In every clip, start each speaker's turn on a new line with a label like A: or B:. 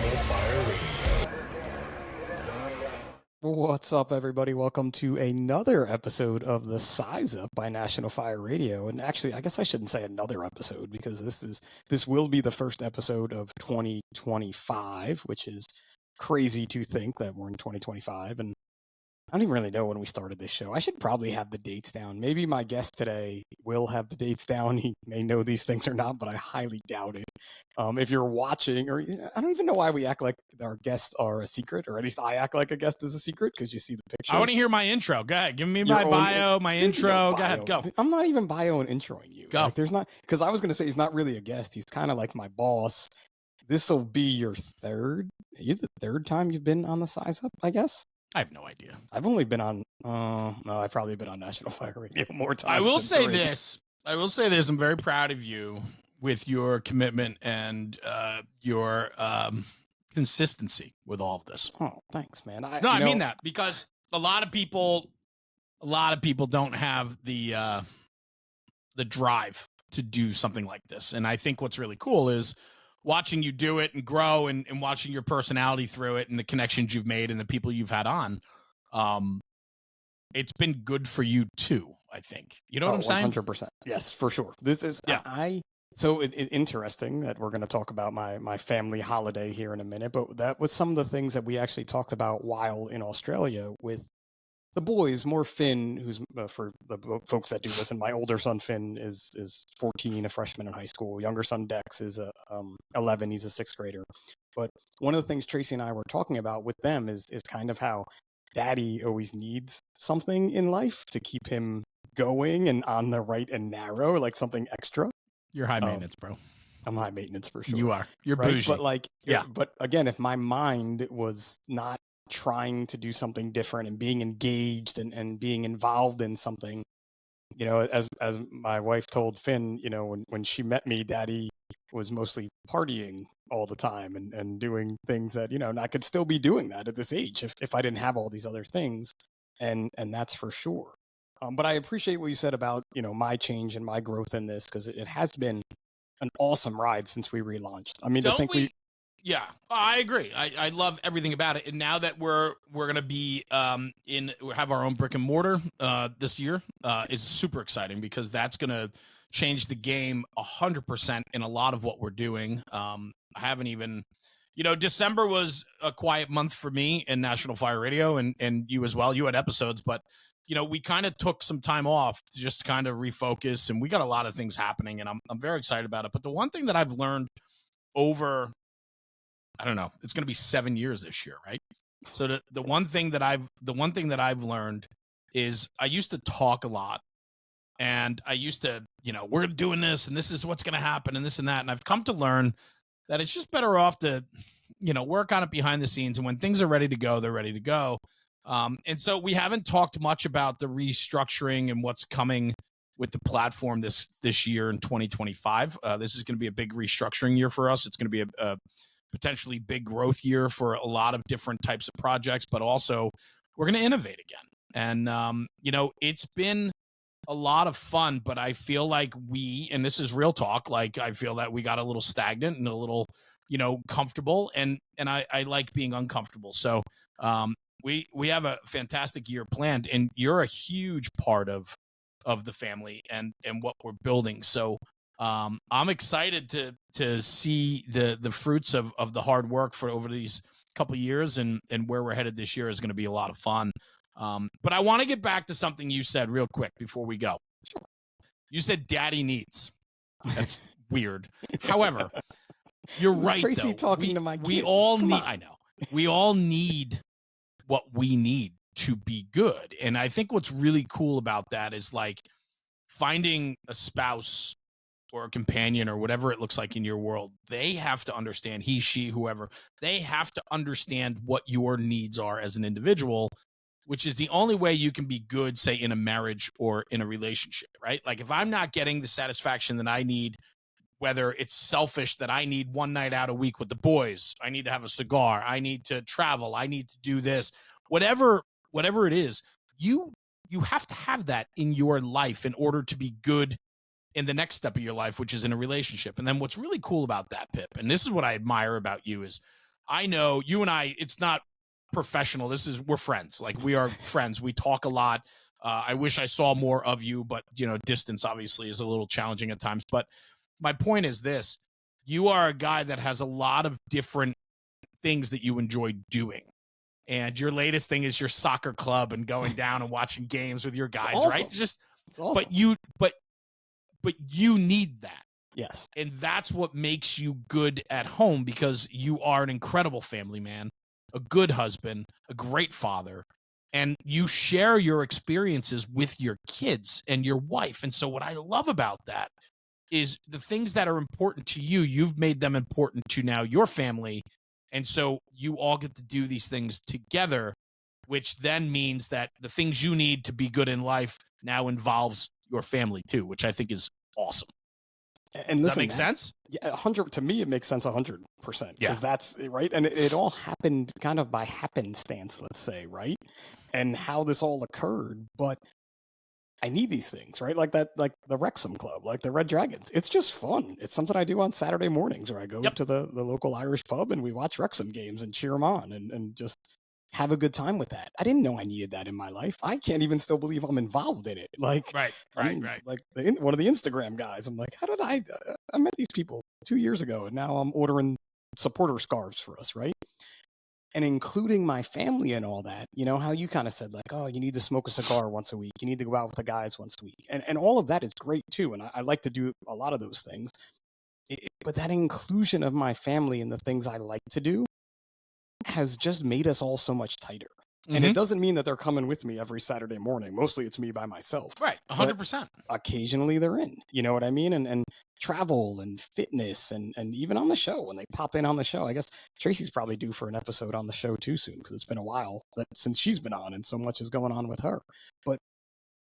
A: National Fire Radio.
B: What's up, everybody? Welcome to another episode of The Size Up by National Fire Radio. And actually, I guess I shouldn't say another episode because this will be the first episode of 2025, which is crazy to think that we're in 2025. And I don't even really know when we started this show. I should probably have the dates down. Maybe my guest today will have the dates down. He may know these things or not, but I highly doubt it. If you're watching, or I don't even know why we act like our guests are a secret, or at least I act like a guest is a secret because you see the picture.
C: I want to hear my intro. Go ahead. Give me my bio, my intro. Go ahead. Go.
B: I'm not even bio and introing you.
C: Go.
B: Like, there's not, because I was going to say he's not really a guest. He's kind of like my boss. This will be your third time you've been on The Size Up, I guess.
C: I have no idea.
B: I've only been on, no, I've probably been on National Fire Radio more times.
C: I will say
B: three.
C: this. I'm very proud of you with your commitment and your consistency with all of this.
B: Oh, thanks, man.
C: I mean that because a lot of people don't have the drive to do something like this. And I think what's really cool is watching you do it and grow and watching your personality through it and the connections you've made and the people you've had on. It's been good for you too, I think. You know what I'm saying?
B: 100%. Yes, for sure. This is,
C: yeah.
B: So interesting that we're going to talk about my family holiday here in a minute, but that was some of the things that we actually talked about while in Australia with the boys, more Finn, who's for the folks that do listen, my older son Finn is 14, a freshman in high school. Younger son Dex is 11, he's a sixth grader. But one of the things Tracy and I were talking about with them is kind of how daddy always needs something in life to keep him going and on the right and narrow, like something extra.
C: You're high maintenance, bro.
B: I'm high maintenance for sure.
C: You are. You're
B: right?
C: bougie.
B: But like, yeah. But again, if my mind was not trying to do something different and being engaged and being involved in something, you know, as my wife told Finn, you know, when she met me, daddy was mostly partying all the time and doing things that, you know, and I could still be doing that at this age if I didn't have all these other things. And that's for sure. But I appreciate what you said about, you know, my change and my growth in this, because it has been an awesome ride since we relaunched. I mean,
C: Yeah, I agree. I love everything about it. And now that we're gonna be have our own brick and mortar this year is super exciting because that's gonna change the game 100% in a lot of what we're doing. I haven't even, you know, December was a quiet month for me in National Fire Radio and you as well. You had episodes, but you know, we kind of took some time off to just kind of refocus, and we got a lot of things happening, and I'm very excited about it. But the one thing that I've learned over, I don't know, it's going to be 7 years this year, right? So the one thing that I've learned is I used to talk a lot, and I used to, you know, we're doing this, and this is what's going to happen, and this and that, and I've come to learn that it's just better off to, you know, work on it behind the scenes, and when things are ready to go, they're ready to go. And so we haven't talked much about the restructuring and what's coming with the platform this year in 2025. This is going to be a big restructuring year for us. It's going to be a potentially big growth year for a lot of different types of projects, but also we're going to innovate again. And, you know, it's been a lot of fun, but I feel like and this is real talk, like I feel that we got a little stagnant and a little, you know, comfortable, and I like being uncomfortable. So, we have a fantastic year planned, and you're a huge part of the family and what we're building. So I'm excited to see the fruits of the hard work for over these couple of years, and where we're headed this year is going to be a lot of fun. But I want to get back to something you said real quick before we go. You said daddy needs. That's weird. However, you're right.
B: Tracy
C: though.
B: talking to my kids.
C: We all need. I know. We all need what we need to be good. And I think what's really cool about that is like finding a spouse or a companion or whatever it looks like in your world. They have to understand, he, she, whoever, they have to understand what your needs are as an individual, which is the only way you can be good, say, in a marriage or in a relationship, right? Like if I'm not getting the satisfaction that I need, whether it's selfish that I need one night out a week with the boys, I need to have a cigar, I need to travel, I need to do this, whatever it is, you have to have that in your life in order to be good in the next step of your life, which is in a relationship. And then what's really cool about that, Pip, and this is what I admire about you, is I know you and I, it's not professional. We're friends. Like, we are friends. We talk a lot. I wish I saw more of you, but distance obviously is a little challenging at times. But my point is this: you are a guy that has a lot of different things that you enjoy doing. And your latest thing is your soccer club and going down and watching games with your guys,
B: awesome.
C: right? Just,
B: it's awesome.
C: but you need that.
B: Yes.
C: And that's what makes you good at home, because you are an incredible family man, a good husband, a great father, and you share your experiences with your kids and your wife. And so what I love about that is the things that are important to you, you've made them important to now your family. And so you all get to do these things together, which then means that the things you need to be good in life now involves your family too, which I think is awesome.
B: And
C: Does
B: listen,
C: that make sense?
B: Yeah, 100. To me, it makes sense 100%.
C: Yeah.
B: Because that's right, and it all happened kind of by happenstance, let's say, right? And how this all occurred, but I need these things, right? Like that, like the Wrexham Club, like the Red Dragons. It's just fun. It's something I do on Saturday mornings, where I go to the local Irish pub and we watch Wrexham games and cheer them on and just have a good time with that. I didn't know I needed that in my life. I can't even still believe I'm involved in it. Like,
C: right.
B: Like one of the Instagram guys. I'm like, how did I met these people 2 years ago, and now I'm ordering supporter scarves for us, right? And including my family and all that, how you kind of said, like, oh, you need to smoke a cigar once a week. You need to go out with the guys once a week. And all of that is great too. And I like to do a lot of those things. But that inclusion of my family and the things I like to do has just made us all so much tighter. And it doesn't mean that they're coming with me every Saturday morning. Mostly it's me by myself.
C: Right. 100%.
B: Occasionally they're in, you know what I mean? And travel and fitness and even on the show, when they pop in on the show. I guess Tracy's probably due for an episode on the show too soon, because it's been a while since she's been on and so much is going on with her. But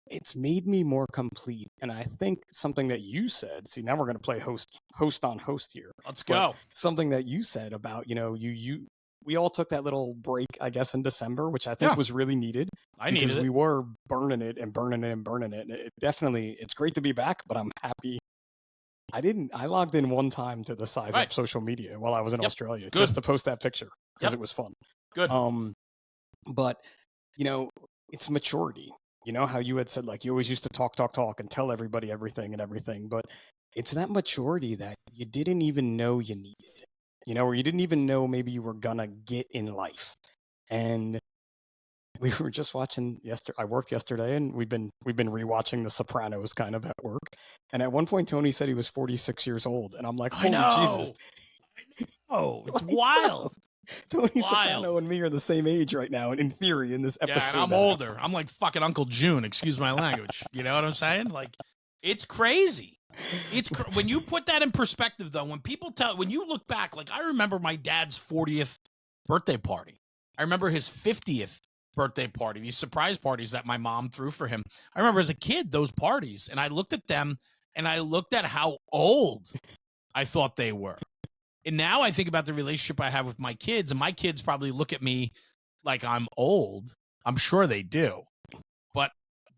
B: it's made me more complete. And I think something that you said, see, now we're going to play host on host here.
C: Let's go.
B: Something that you said about, we all took that little break, I guess, in December, which I think was really needed.
C: I needed it.
B: Because we were burning it. And it definitely, it's great to be back, but I'm happy. I logged in one time to the Size Up social media while I was in Australia, just to post that picture, because it was fun.
C: Good.
B: But, it's maturity. You know how you had said, like, you always used to talk and tell everybody everything, but it's that maturity that you didn't even know you needed. Or you didn't even know maybe you were gonna get in life. And we were just watching I worked yesterday, and we've been rewatching The Sopranos kind of at work. And at one point, Tony said he was 46 years old, and I'm like, holy Jesus!
C: Oh, it's wild.
B: Tony Soprano and me are the same age right now, and in theory, in this episode.
C: Yeah, and I'm older. I'm like fucking Uncle June. Excuse my language. You know what I'm saying? Like, it's crazy. When you put that in perspective, though, when you look back, like, I remember my dad's 40th birthday party. I remember his 50th birthday party, these surprise parties that my mom threw for him. I remember as a kid, those parties, and I looked at them and I looked at how old I thought they were. And now I think about the relationship I have with my kids, and my kids probably look at me like I'm old. I'm sure they do. But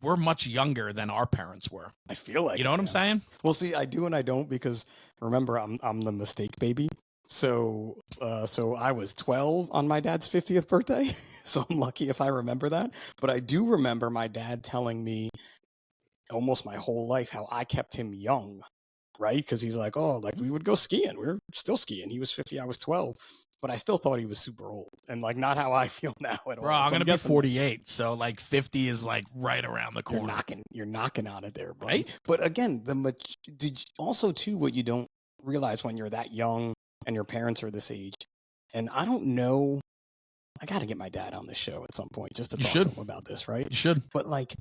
C: we're much younger than our parents were.
B: I feel like,
C: you know what I'm saying?
B: Well, see, I do and I don't, because remember, I'm the mistake baby. So I was 12 on my dad's 50th birthday. So I'm lucky if I remember that. But I do remember my dad telling me almost my whole life how I kept him young, right? Because he's like, oh, like, we would go skiing. We were still skiing. He was 50, I was 12. But I still thought he was super old, and like not how I feel now at all.
C: Bro, I'm gonna be 48, so like 50 is like right around the corner.
B: You're knocking on it there, buddy.
C: Right?
B: But again, also too, what you don't realize when you're that young and your parents are this age, and I don't know, I got to get my dad on the show at some point just to talk to him about this, right?
C: You should.
B: But like,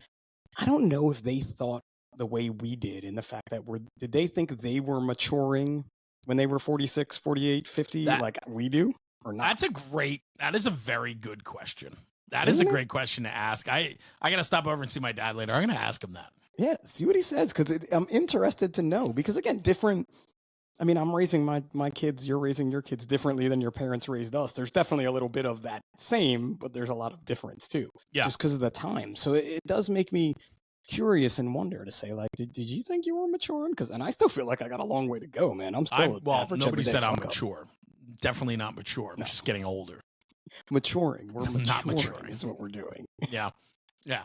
B: I don't know if they thought the way we did, in the fact that did they think they were maturing when they were 46, 48, 50, like we do, or not?
C: That is a very good question. That is a great question to ask. I got to stop over and see my dad later. I'm going to ask him that.
B: Yeah, see what he says, because I'm interested to know. Because again, different. I mean, I'm raising my kids. You're raising your kids differently than your parents raised us. There's definitely a little bit of that same, but there's a lot of difference too. Yeah. Just because of the time. So it does make me curious and wonder to say, like, did you think you were maturing? And I still feel like I got a long way to go, man. I'm still
C: nobody said I'm mature. definitely not mature. I'm just getting older.
B: Maturing. We're maturing,
C: not maturing
B: is what we're doing.
C: Yeah,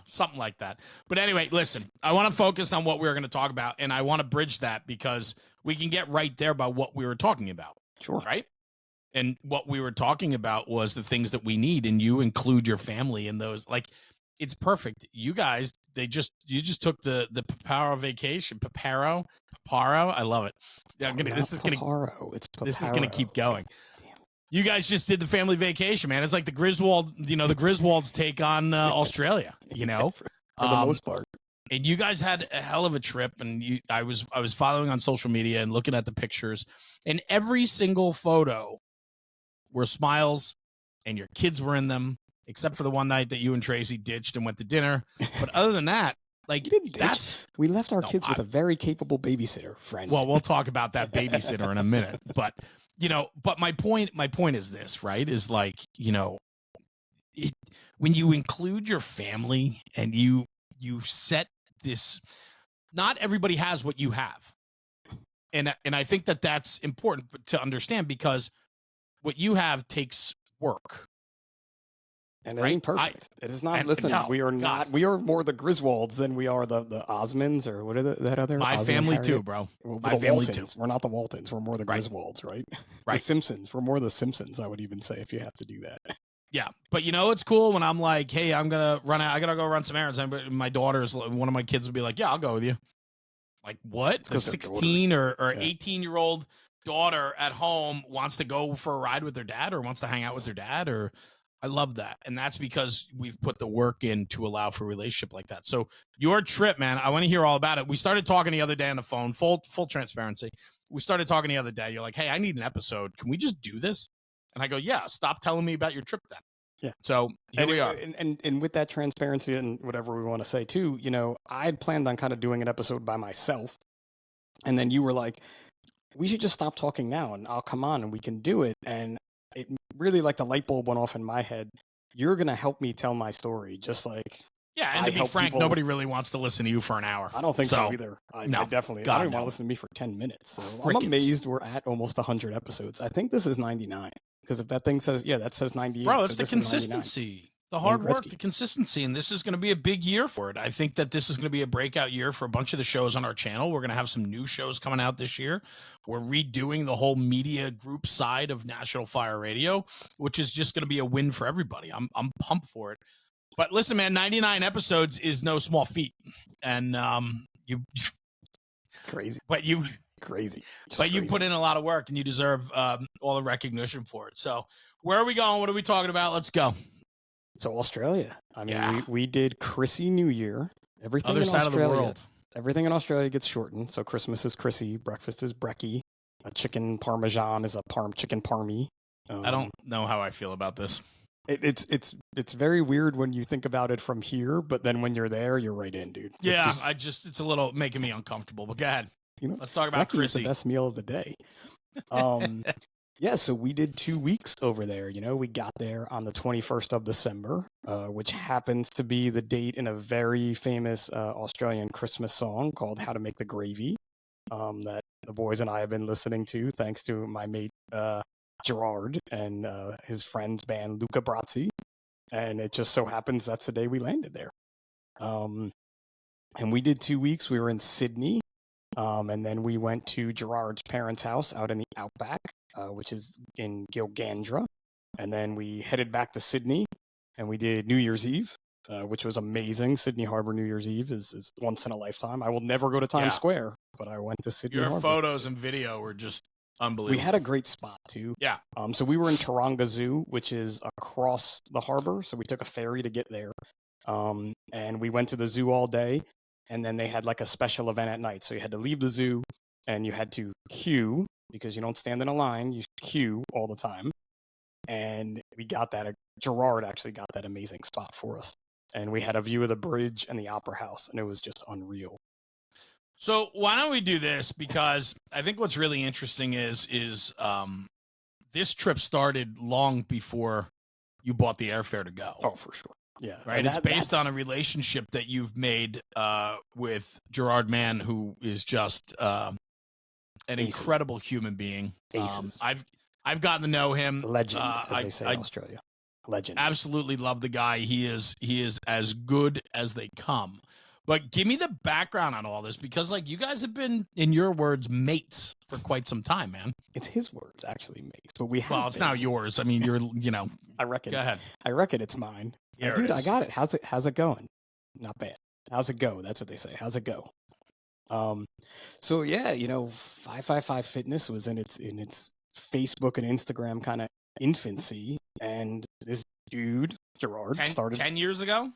C: something like that. But anyway, listen, I want to focus on what we're going to talk about, and I want to bridge that because we can get right there by what we were talking about.
B: Sure.
C: Right. And what we were talking about was the things that we need, and you include your family in those. Like, it's perfect. You guys, you just took the Paparo vacation. Paparo. I love it. This is gonna keep going. You guys just did the family vacation, man. It's like the Griswold, the Griswolds take on Australia,
B: for the most part.
C: And you guys had a hell of a trip, and I was following on social media and looking at the pictures, and every single photo were smiles, and your kids were in them, except for the one night that you and Tracy ditched and went to dinner. But other than that, like,
B: we left our kids with a very capable babysitter friend.
C: Well, we'll talk about that babysitter in a minute, but my point is this, right? Is like, when you include your family and you set this, not everybody has what you have. And I think that that's important to understand, because what you have takes work.
B: And it ain't perfect. It is not. Listen, we are not. We are more the Griswolds than we are the Osmonds, or what are that other?
C: My family too, bro. My family too.
B: We're not the Waltons. We're more the Griswolds, right?
C: Right.
B: The Simpsons. We're more the Simpsons, I would even say, if you have to do that.
C: Yeah, but it's cool when I'm like, hey, I'm gonna run out. I gotta go run some errands. And one of my kids would be like, yeah, I'll go with you. Like, what? A 16 or 18-year-old daughter at home wants to go for a ride with their dad, or wants to hang out with their dad, or I love that. And that's because we've put the work in to allow for a relationship like that. So your trip, man, I want to hear all about it. We started talking the other day on the phone, full transparency. We started talking the other day. You're like, hey, I need an episode. Can we just do this? And I go, yeah, stop telling me about your trip then.
B: Yeah.
C: So here we are.
B: And with that transparency and whatever we want to say too, I had planned on kind of doing an episode by myself. And then you were like, we should just stop talking now and I'll come on and we can do it. And it really, like, the light bulb went off in my head. You're going to help me tell my story, just like.
C: Yeah, and to be frank, nobody really wants to listen to you for an hour.
B: I don't think so either. I definitely. I don't want to listen to me for 10 minutes. So I'm amazed we're at almost 100 episodes. I think this is 99. Because if that thing says, that says 98.
C: Bro, it's the consistency. The hard work, the consistency, and this is going to be a big year for it. I think that this is going to be a breakout year for a bunch of the shows on our channel. We're going to have some new shows coming out this year. We're redoing the whole media group side of National Fire Radio, which is just going to be a win for everybody. I'm pumped for it. But listen, man, 99 episodes is no small feat, and
B: crazy.
C: But you
B: crazy.
C: You put in a lot of work, and you deserve all the recognition for it. So, where are we going? What are we talking about? Let's go.
B: So Australia. I mean, we did Chrissy New Year. Everything
C: Other
B: in
C: side
B: Australia,
C: of the world.
B: Everything in Australia gets shortened. So Christmas is Chrissy, breakfast is brekkie, a chicken parmesan is a chicken parmy.
C: I don't know how I feel about this.
B: It's very weird when you think about it from here, but then when you're there, you're right in, dude.
C: Yeah, it's a little making me uncomfortable. But go ahead. Let's talk about Chrissy.
B: Is the best meal of the day. Yeah, so we did 2 weeks over there. We got there on the 21st of December, which happens to be the date in a very famous Australian Christmas song called How to Make the Gravy, that the boys and I have been listening to, thanks to my mate Gerard and his friend's band Luca Brazzi. And it just so happens that's the day we landed there. And we did 2 weeks. We were in Sydney. And then we went to Gerard's parents' house out in the outback, which is in Gilgandra. And then we headed back to Sydney, and we did New Year's Eve, which was amazing. Sydney Harbor New Year's Eve is once in a lifetime. I will never go to Times Square, but I went to Sydney Harbor.
C: Your photos and video were just unbelievable.
B: We had a great spot, too.
C: Yeah.
B: So we were in Taronga Zoo, which is across the harbor. So we took a ferry to get there. And we went to the zoo all day. And then they had like a special event at night. So you had to leave the zoo and you had to queue, because you don't stand in a line. You queue all the time. And we got that. Gerard actually got that amazing spot for us. And we had a view of the bridge and the opera house. And it was just unreal.
C: So why don't we do this? Because I think what's really interesting is this trip started long before you bought the airfare to go.
B: Oh, for sure. Yeah.
C: Right. It's based on a relationship that you've made with Gerard Mann, who is just an incredible human being. I've gotten to know him.
B: Legend, as they say
C: I
B: in Australia. Legend.
C: absolutely love the guy. He is as good as they come. But give me the background on all this, because like you guys have been, in your words, mates for quite some time, man.
B: It's his words, actually, mates. But we have
C: Well, it's now yours. I mean, you're,
B: I reckon.
C: Go ahead.
B: I reckon it's mine.
C: Here
B: Dude,
C: it
B: I
C: is.
B: got it. How's it going? Not bad. How's it go? That's what they say. How's it go? So yeah, 555 Fitness was in its Facebook and Instagram kind of infancy, and this dude Gerard started
C: 10 years ago.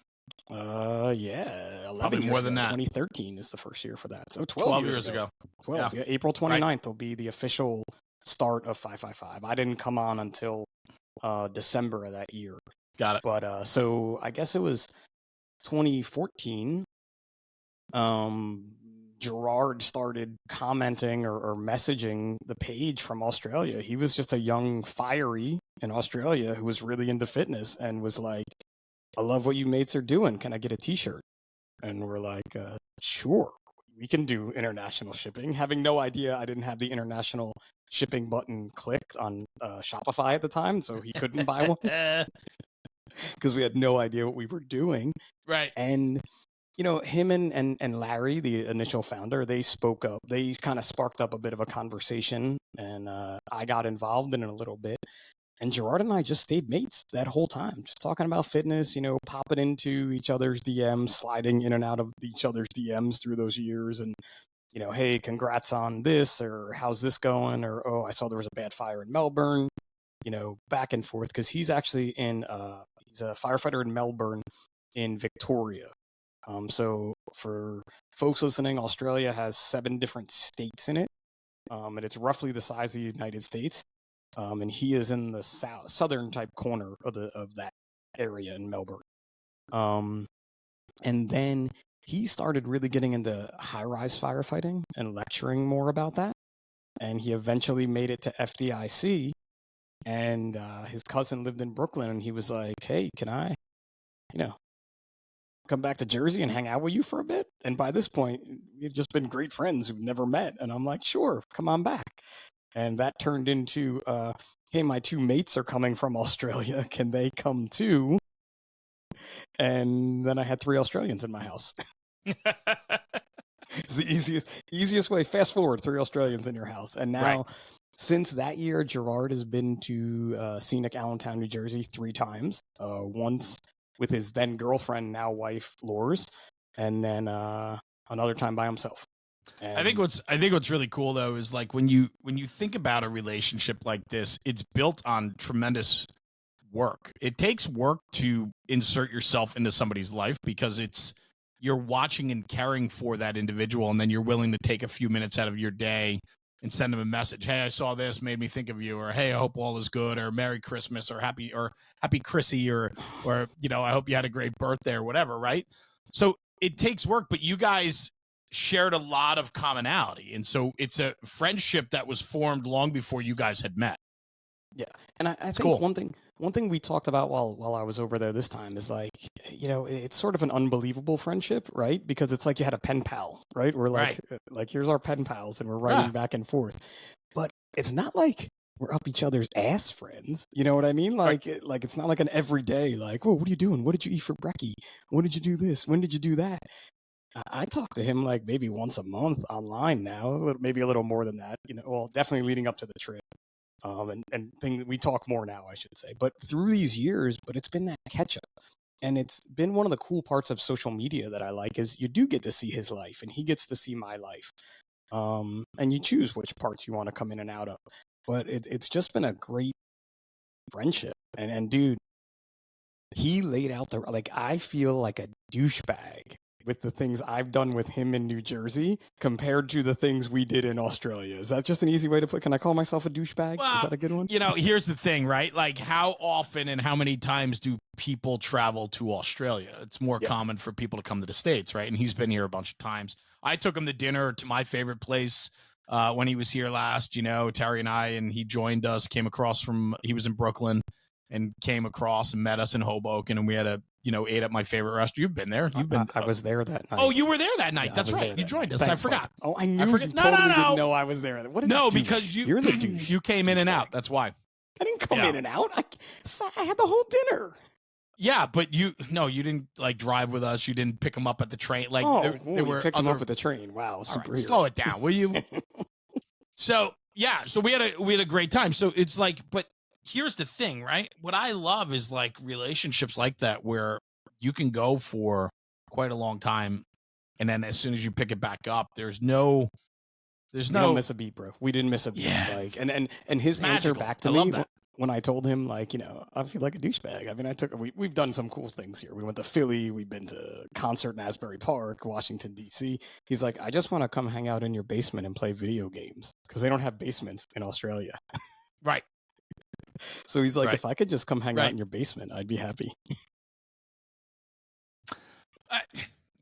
B: Yeah, 11
C: Probably
B: years
C: more
B: ago.
C: than that.
B: 2013 is the first year for that. So 12
C: years ago.
B: 12. Yeah, April 29th will be the official start of 555. I didn't come on until December of that year.
C: Got it.
B: But so I guess it was 2014. Gerard started commenting or messaging the page from Australia. He was just a young fiery in Australia who was really into fitness and was like, I love what you mates are doing. Can I get a t-shirt? And we're like, sure, we can do international shipping. Having no idea I didn't have the international shipping button clicked on Shopify at the time, so he couldn't buy one because we had no idea what we were doing.
C: Right.
B: And him and Larry, the initial founder, they spoke up. They kind of sparked up a bit of a conversation, and I got involved in it a little bit. And Gerard and I just stayed mates that whole time, just talking about fitness, popping into each other's DMs, sliding in and out of each other's DMs through those years. And, hey, congrats on this, or how's this going? Or, oh, I saw there was a bad fire in Melbourne, back and forth. Because he's actually he's a firefighter in Melbourne in Victoria. So for folks listening, Australia has 7 different states in it, and it's roughly the size of the United States. And he is in the southern type corner of that area in Melbourne. And then he started really getting into high-rise firefighting and lecturing more about that. And he eventually made it to FDIC. And his cousin lived in Brooklyn, and he was like, "Hey, can I, come back to Jersey and hang out with you for a bit?" And by this point, we've just been great friends who've never met. And I'm like, "Sure, come on back." And that turned into, hey, my 2 mates are coming from Australia. Can they come too? And then I had 3 Australians in my house. It's the easiest way. Fast forward, 3 Australians in your house. And now, since that year, Gerard has been to scenic Allentown, New Jersey 3 times. Once with his then girlfriend, now wife, Lors, and then another time by himself. And
C: I think what's really cool though is like when you think about a relationship like this, it's built on tremendous work. It takes work to insert yourself into somebody's life because you're watching and caring for that individual, and then you're willing to take a few minutes out of your day and send them a message. Hey, I saw this, made me think of you, or hey, I hope all is good, or Merry Christmas, or happy Chrissy, or I hope you had a great birthday or whatever, right? So it takes work, but you guys shared a lot of commonality, and so it's a friendship that was formed long before you guys had met.
B: Yeah, and I think
C: cool.
B: one thing we talked about while I was over there this time is like, it's sort of an unbelievable friendship, right? Because it's like you had a pen pal, right? We're like, here's our pen pals, and we're writing back and forth. But it's not like we're up each other's ass friends. You know what I mean? Like, it's not like an everyday, like, oh, what are you doing? What did you eat for brekkie? When did you do this? When did you do that? I talk to him like maybe once a month online now, maybe a little more than that. Well, definitely leading up to the trip. And we talk more now, I should say. But through these years, it's been that catch up. And it's been one of the cool parts of social media that I like is you do get to see his life and he gets to see my life. And you choose which parts you want to come in and out of. But it's just been a great friendship. And dude, he laid out I feel like a douchebag with the things I've done with him in New Jersey compared to the things we did in Australia. Is that just an easy way to put? Can I call myself a douchebag?
C: Well,
B: is that a good one?
C: Here's the thing, right? Like, how often and how many times do people travel to Australia? It's more common for people to come to the States, right? And he's been here a bunch of times. I took him to dinner to my favorite place when he was here last, Terry and I, and he joined us, came across he was in Brooklyn. and came across and met us in Hoboken, and we had ate at my favorite restaurant. You've been there. You've been.
B: I was there that night.
C: Oh, you were there that night.
B: Yeah,
C: That's right. You joined us.
B: Thanks,
C: I forgot.
B: Bud. Oh, I knew you totally didn't know I was there. What a douche.
C: Because
B: you're the douche.
C: You came in and out. That's why.
B: I didn't come in and out. I had the whole dinner.
C: Yeah, but you didn't like drive with us. You didn't pick him up at the train. Like there were
B: picked him up at the train. Wow, super.
C: Right, slow it down, will you? So we had a great time. So it's like, but here's the thing, right? What I love is like relationships like that where you can go for quite a long time, and then as soon as you pick it back up, we don't
B: miss a beat, bro. We didn't miss a beat.
C: Yeah.
B: Like, and his answer back to me when I told him, like, I feel like a douchebag. I mean, we've done some cool things here. We went to Philly. We've been to concert in Asbury Park, Washington, D.C. He's like, I just want to come hang out in your basement and play video games because they don't have basements in Australia.
C: Right.
B: So he's like, if I could just come hang out in your basement, I'd be happy.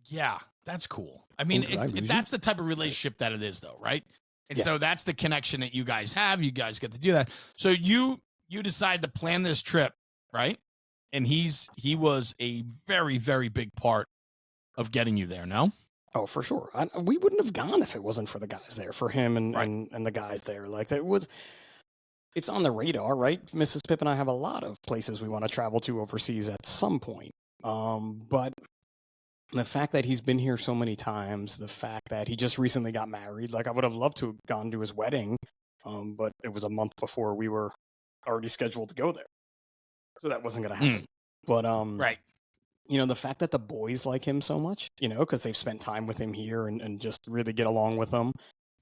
C: Yeah, that's cool. I mean, that's the type of relationship that it is, though, right? And so that's the connection that you guys have. You guys get to do that. So you decide to plan this trip, right? And he was a very, very big part of getting you there, no?
B: Oh, for sure. We wouldn't have gone if it wasn't for the guys there, for him and the guys there. Like, it's on the radar, right? Mrs. Pip and I have a lot of places we want to travel to overseas at some point. But the fact that he's been here so many times, the fact that he just recently got married, like I would have loved to have gone to his wedding, but it was a month before we were already scheduled to go there. So that wasn't going to happen. But, the fact that the boys like him so much, because they've spent time with him here and just really get along with him,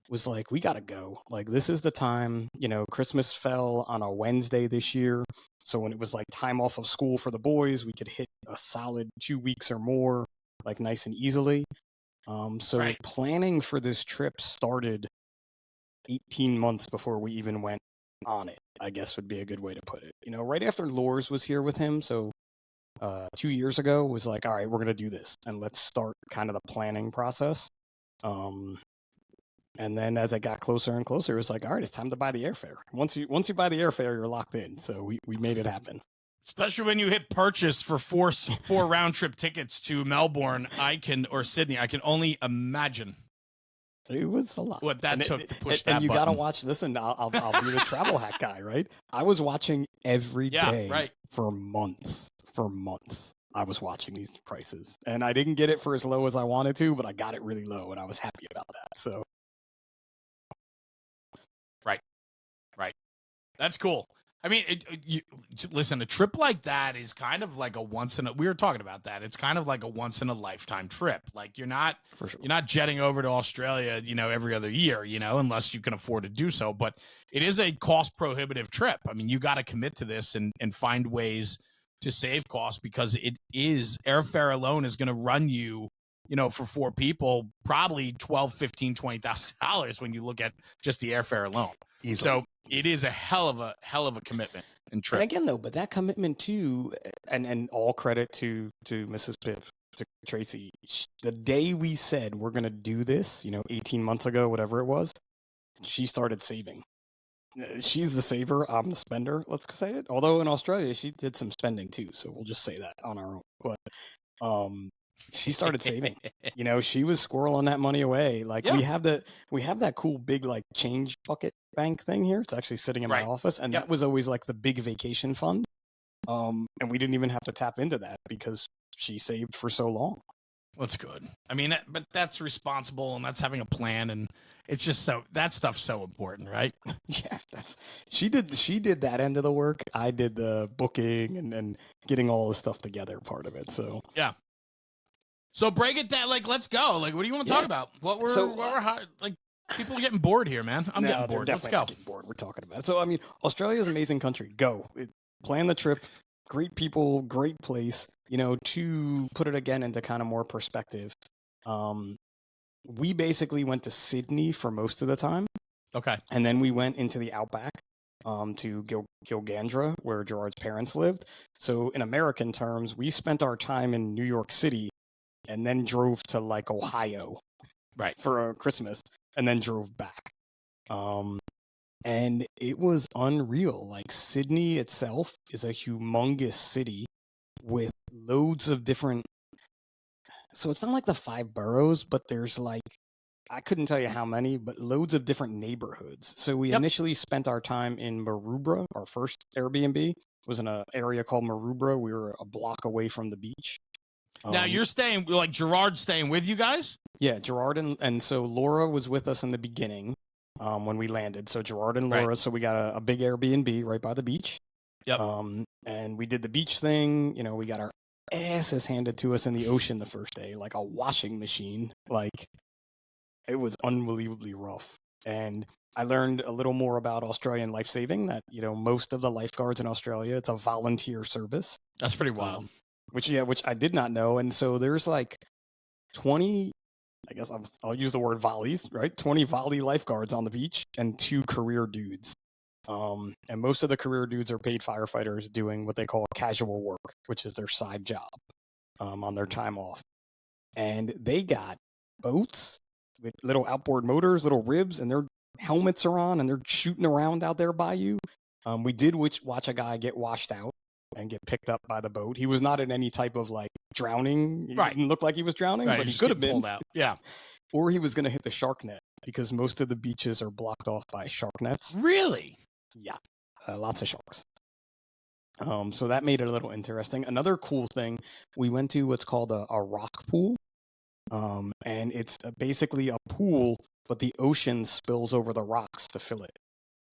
B: was like, we got to go. Like, this is the time, Christmas fell on a Wednesday this year. So when it was like time off of school for the boys, we could hit a solid 2 weeks or more, like nice and easily. Planning for this trip started 18 months before we even went on it, I guess would be a good way to put it. Right after Lors was here with him, so 2 years ago, was like, all right, we're going to do this and let's start kind of the planning process. And then as it got closer and closer, it was like, all right, it's time to buy the airfare. Once you buy the airfare, you're locked in. So we made it happen.
C: Especially when you hit purchase for four round trip tickets to Melbourne, or Sydney. I can only imagine.
B: It was a lot.
C: What that took to push that
B: and you
C: button.
B: Gotta watch. Listen, I'll be the travel hack guy, right? I was watching every day for months. I was watching these prices, and I didn't get it for as low as I wanted to, but I got it really low, and I was happy about that. So,
C: right, that's cool. I mean, listen, a trip like that is kind of like we were talking about that. It's kind of like a once in a lifetime trip. Like you're not jetting over to Australia, every other year, unless you can afford to do so. But it is a cost prohibitive trip. I mean, you got to commit to this and find ways to save costs because airfare alone is going to run you, for 4 people, probably $12,000, $15,000, $20,000 when you look at just the airfare alone. Easily. So it is a hell of a commitment and trip.
B: And again, though, but that commitment too, and all credit to Mrs. Pip, to Tracy, the day we said we're going to do this, 18 months ago, whatever it was, she started saving. She's the saver, I'm the spender, let's say it. Although in Australia, she did some spending too, so we'll just say that on our own. But she started saving. She was squirreling that money away. Like we have that cool big like change bucket bank thing here. It's actually sitting in my office, and that was always like the big vacation fund. And we didn't even have to tap into that because she saved for so long.
C: That's good. I mean, but that's responsible, and that's having a plan, and it's just that stuff's so important, right?
B: Yeah, she did that end of the work. I did the booking and getting all the stuff together, part of it. So
C: yeah. So break it down. Like, let's go. Like, what do you want to talk about? What we're like. People are getting bored here, man. I'm getting bored. Let's go.
B: Getting bored. We're talking about it. So I mean, Australia is an amazing country. Go. Plan the trip. Great people. Great place. To put it again into kind of more perspective, we basically went to Sydney for most of the time.
C: Okay.
B: And then we went into the outback to Gilgandra, where Gerard's parents lived. So in American terms, we spent our time in New York City and then drove to like Ohio,
C: right,
B: for Christmas, and then drove back. and it was unreal. Like Sydney itself is a humongous city with loads of different. So it's not like the 5 boroughs, but there's like I couldn't tell you how many, but loads of different neighborhoods. So we
C: Yep.
B: initially spent our time in Maroubra. Our first Airbnb was in an area called Maroubra. We were a block away from the beach.
C: Now you're staying, like Gerard's staying with you guys?
B: Yeah, Gerard and so Laura was with us in the beginning when we landed. So Gerard and Laura,
C: Right.
B: so we got a big Airbnb right by the beach.
C: Yep.
B: And we did the beach thing. You know, we got our asses handed to us in the ocean the first day, like a washing machine. Like it was unbelievably rough. And I learned a little more about Australian life saving. That most of the lifeguards in Australia, it's a volunteer service.
C: That's pretty wild.
B: Which I did not know. And so there's like 20. I guess I'll use the word volleys, right? 20 volley lifeguards on the beach and 2 career dudes. And most of the career dudes are paid firefighters doing what they call casual work, which is their side job on their time off. And they got boats with little outboard motors, little ribs, and their helmets are on, and they're shooting around out there by you. We did watch a guy get washed out and get picked up by the boat. He was not in any type of like drowning. He didn't look like he was drowning, but he could have been.
C: Pulled out. Yeah.
B: Or he was going to hit the shark net because most of the beaches are blocked off by shark nets.
C: Really?
B: Yeah, lots of sharks. So that made it a little interesting. Another cool thing, we went to what's called a rock pool. And it's basically a pool, but the ocean spills over the rocks to fill it.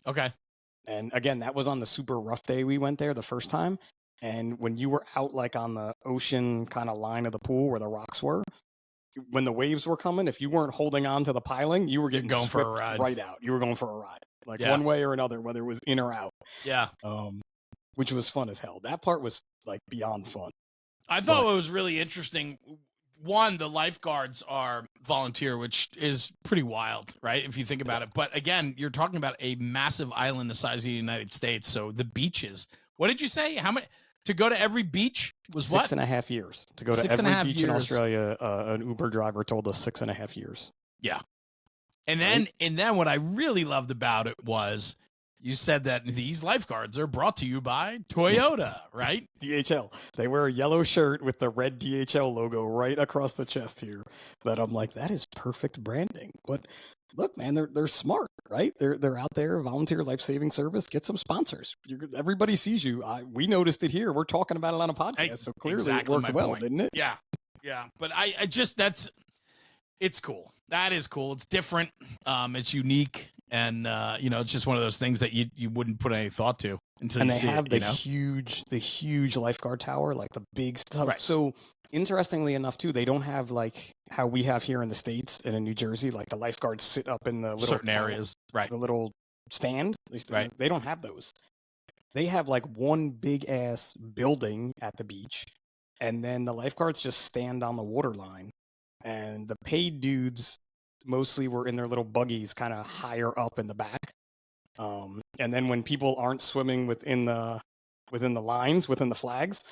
C: Okay.
B: And again, that was on the super rough day we went there the first time. And when you were out like on the ocean kind of line of the pool where the rocks were, when the waves were coming, if you weren't holding on to the piling, you were getting
C: going for a
B: swept
C: ride.
B: right out. You were going for a ride, like one way or another, whether it was in or out.
C: Yeah.
B: Which was fun as hell. That part was like beyond fun.
C: I thought it was really interesting. One, the lifeguards are volunteer, which is pretty wild, right? If you think about it. But again, you're talking about a massive island the size of the United States. So the beaches, what did you say? How many to go to every beach was
B: 6.5 years to go to every beach in Australia? An Uber driver told us 6.5 years.
C: Yeah. And then what I really loved about it was you said that these lifeguards are brought to you by Toyota, right?
B: DHL. They wear a yellow shirt with the red DHL logo right across the chest here. That I'm like, that is perfect branding. But look, man, they're smart, right? They're out there, volunteer life-saving service. Get some sponsors. Everybody sees you. We noticed it here. We're talking about it on a podcast, so clearly it worked well, didn't it?
C: Yeah, yeah. But I just it's cool. That is cool. It's different. It's unique. And it's just one of those things that you wouldn't put any thought to until you see it. And
B: they have the huge lifeguard tower, like the big stuff. Right. So interestingly enough, too, they don't have like how we have here in the States and in New Jersey, like the lifeguards sit up in the little
C: certain areas, right?
B: The little stand.
C: Right.
B: They don't have those. They have like one big ass building at the beach, and then the lifeguards just stand on the water line, and the paid dudes mostly were in their little buggies kind of higher up in the back. And then when people aren't swimming within the lines, within the flags,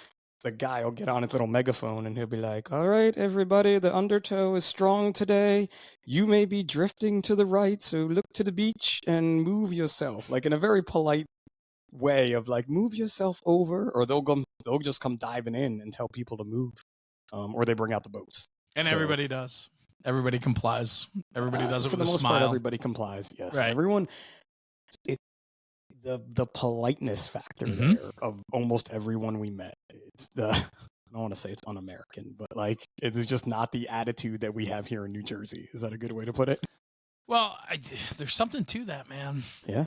B: the guy will get on his little megaphone and he'll be like, all right, everybody, the undertow is strong today. You may be drifting to the right, so look to the beach and move yourself. Like in a very polite way of like, move yourself over, or they'll just come diving in and tell people to move. Or they bring out the boats.
C: And everybody does. Everybody complies. Everybody does it
B: for
C: with
B: the
C: a
B: most
C: smile.
B: part. Everybody complies. Yes,
C: right.
B: Everyone. The politeness factor there of almost everyone we met. It's I don't want to say it's un-American, but like it's just not the attitude that we have here in New Jersey. Is that a good way to put it?
C: Well, there's something to that, man.
B: Yeah,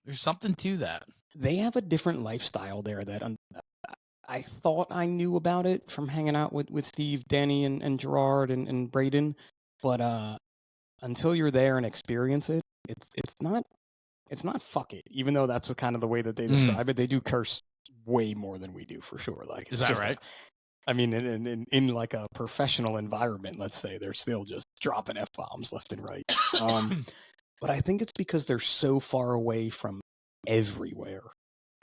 C: there's something to that.
B: They have a different lifestyle there that I thought I knew about it from hanging out with Steve, Danny, and Gerard and Braden, but until you're there and experience it, it's not fuck it. Even though that's kind of the way that they describe it, they do curse way more than we do for sure. Like,
C: is that right?
B: I mean, in like a professional environment, let's say, they're still just dropping F-bombs left and right. But I think it's because they're so far away from everywhere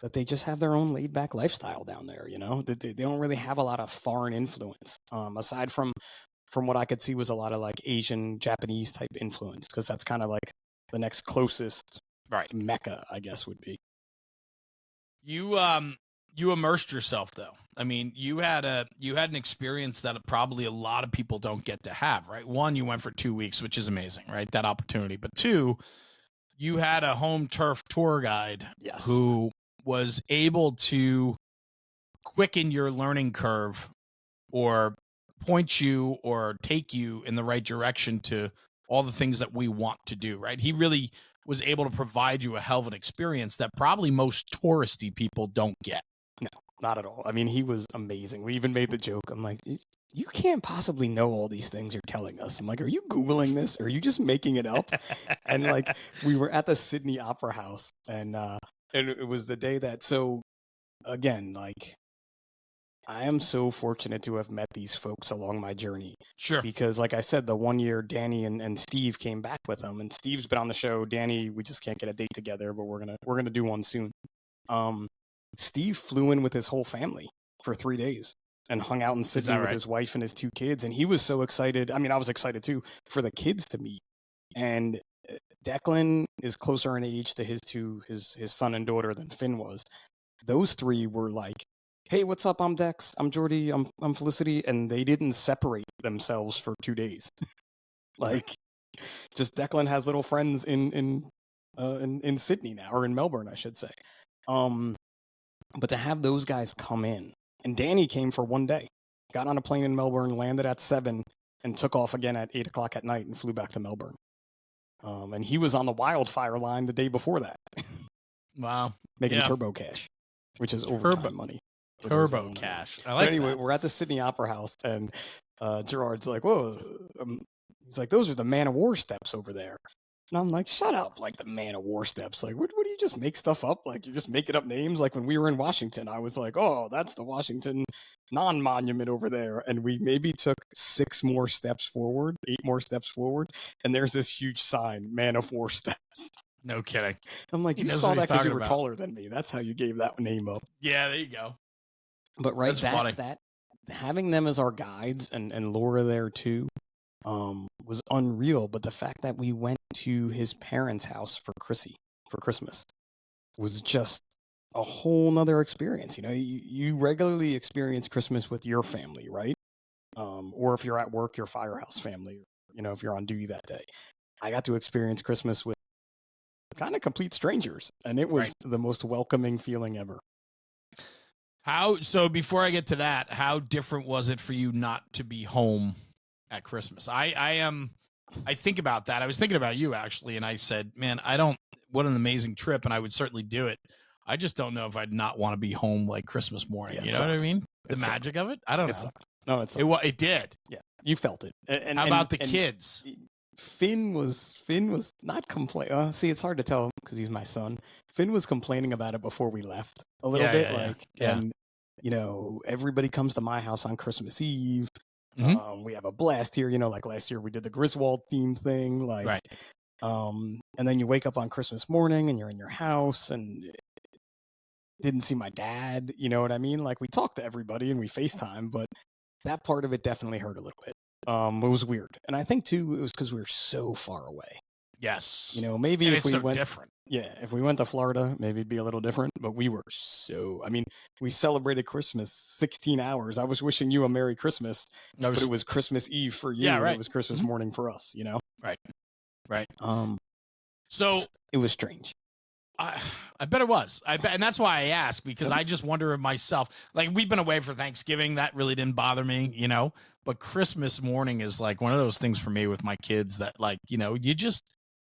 B: that they just have their own laid back lifestyle down there. You know, they don't really have a lot of foreign influence, aside from what I could see was a lot of like Asian, Japanese type influence, because that's kind of like the next closest
C: Right.
B: mecca, I guess would be.
C: You immersed yourself though. I mean, you had an experience that probably a lot of people don't get to have, right? One, you went for 2 weeks, which is amazing, right? That opportunity. But two, you had a home turf tour guide
B: Yes.
C: who was able to quicken your learning curve or point you or take you in the right direction to all the things that we want to do, right? He really was able to provide you a hell of an experience that probably most touristy people don't get.
B: No, not at all. I mean, he was amazing. We even made the joke. I'm like, you can't possibly know all these things you're telling us. I'm like, are you Googling this? Or are you just making it up? And like, we were at the Sydney Opera House, and it was the day that. So again, like, I am so fortunate to have met these folks along my journey.
C: Sure.
B: Because, like I said, the one year Danny and Steve came back with them, and Steve's been on the show. Danny, we just can't get a date together, but we're gonna do one soon. Steve flew in with his whole family for 3 days and hung out in Sydney with his wife and his 2 kids, and he was so excited. I mean, I was excited too for the kids to meet. And Declan is closer in age to his son and daughter than Finn was. Those 3 were like, hey, what's up? I'm Dex. I'm Jordy. I'm Felicity. And they didn't separate themselves for 2 days. Like, just Declan has little friends in Sydney now, or in Melbourne, I should say. But to have those guys come in, and Danny came for 1 day, got on a plane in Melbourne, landed at 7, and took off again at 8 o'clock at night and flew back to Melbourne. And he was on the wildfire line the day before that.
C: Wow.
B: Making turbo cash, which is overtime money.
C: Turbo cash. I like
B: anyway,
C: that.
B: We're at the Sydney Opera House, and Gerard's like, whoa. He's like, those are the Man of War steps over there. And I'm like, shut up, like the Man of War steps. Like, what do you just make stuff up? Like, you're just making up names? Like, when we were in Washington, I was like, oh, that's the Washington non-monument over there. And we maybe took 6 more steps forward, 8 more steps forward, and there's this huge sign, Man of War steps.
C: No kidding.
B: I'm like, you saw that because you were taller than me. That's how you gave that name up.
C: Yeah, there you go.
B: But right,
C: that's funny.
B: That having them as our guides and Laura there too, was unreal. But the fact that we went to his parents' house for Christmas was just a whole nother experience. You know, you regularly experience Christmas with your family, right? Or if you're at work, your firehouse family, you know, if you're on duty that day. I got to experience Christmas with kind of complete strangers, and it was the most welcoming feeling ever.
C: So before I get to that, how different was it for you not to be home at Christmas? I think about that. I was thinking about you actually, and I said, man, what an amazing trip, and I would certainly do it. I just don't know if I'd not want to be home like Christmas morning.
B: Yeah,
C: you know what I mean? The magic of it? I don't know.
B: Sucked. No, it
C: did.
B: Yeah, you felt it. And
C: how about the kids?
B: Finn was not complaining. See, it's hard to tell because he's my son. Finn was complaining about it before we left a little bit. And you know, everybody comes to my house on Christmas Eve. Mm-hmm. We have a blast here. You know, like last year we did the Griswold theme thing. Like, and then you wake up on Christmas morning and you're in your house and didn't see my dad. You know what I mean? Like, we talked to everybody and we FaceTime, but that part of it definitely hurt a little bit. It was weird. And I think too, it was because we were so far away.
C: Yes.
B: You know, maybe if we went
C: different.
B: Yeah, if we went to Florida, maybe it'd be a little different, but we were I mean, we celebrated Christmas 16 hours. I was wishing you a Merry Christmas, but it was Christmas Eve for you. Yeah, right. It was Christmas morning for us, you know?
C: Right.
B: So it was strange.
C: I bet it was. And that's why I asked, because I just wonder of myself. Like, we've been away for Thanksgiving. That really didn't bother me, you know? But Christmas morning is like one of those things for me with my kids that, like, you know,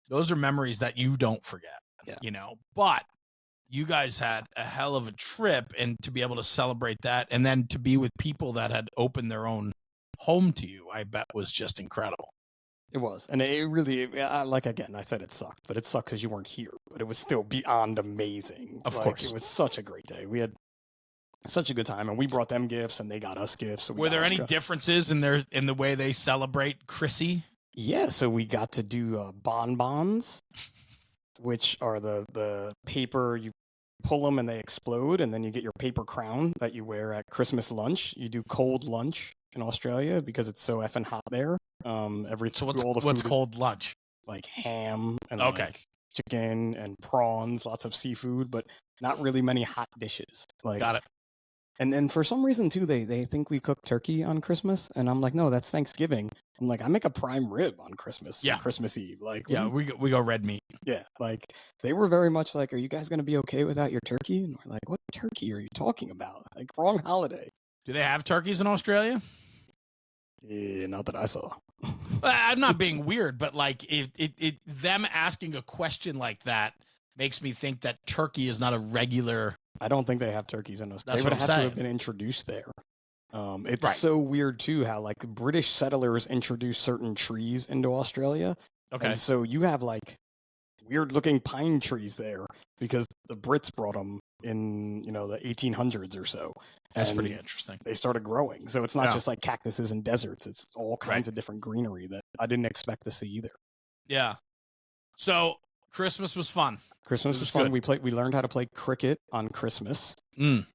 C: those are memories that you don't forget, you know? But you guys had a hell of a trip, and to be able to celebrate that and then to be with people that had opened their own home to you, I bet was just incredible.
B: It was. And it really, like, again, I said it sucked, but it sucked because you weren't here. But it was still beyond amazing.
C: Of course.
B: It was such a great day. We had such a good time, and we brought them gifts, and they got us gifts. So
C: were there any differences in the way they celebrate Chrissy?
B: Yeah, so we got to do bonbons, which are the paper, you pull them and they explode, and then you get your paper crown that you wear at Christmas lunch. You do cold lunch in Australia because it's so effing hot there.
C: What's cold lunch?
B: Like ham and chicken and prawns, lots of seafood, but not really many hot dishes. Like,
C: Got it.
B: and for some reason too, they think we cook turkey on Christmas, and I'm like, no, that's Thanksgiving. I'm like, I make a prime rib on Christmas,
C: Yeah.
B: on Christmas Eve. Like,
C: Yeah, we go red meat.
B: yeah, like they were very much like, are you guys gonna be okay without your turkey? And we're like, what turkey are you talking about? Like, wrong holiday.
C: Do they have turkeys in Australia?
B: Yeah, not that I saw.
C: I'm not being weird, but like it them asking a question like that makes me think that turkey is not a regular.
B: I don't think they have turkeys in Australia.
C: That's
B: They would
C: what I'm
B: have to
C: saying.
B: have been introduced there. It's
C: Right.
B: so weird too how like British settlers introduced certain trees into Australia,
C: Okay.
B: and so you have like weird looking pine trees there because the Brits brought them in the 1800s or so.
C: That's
B: and
C: pretty interesting.
B: They started growing, so it's not
C: Yeah.
B: just like cactuses and deserts. It's all kinds of different greenery that I didn't expect to see either.
C: Yeah. So Christmas was fun.
B: Christmas
C: It
B: was
C: was
B: fun.
C: good.
B: We learned how to play cricket on Christmas.
C: Mm.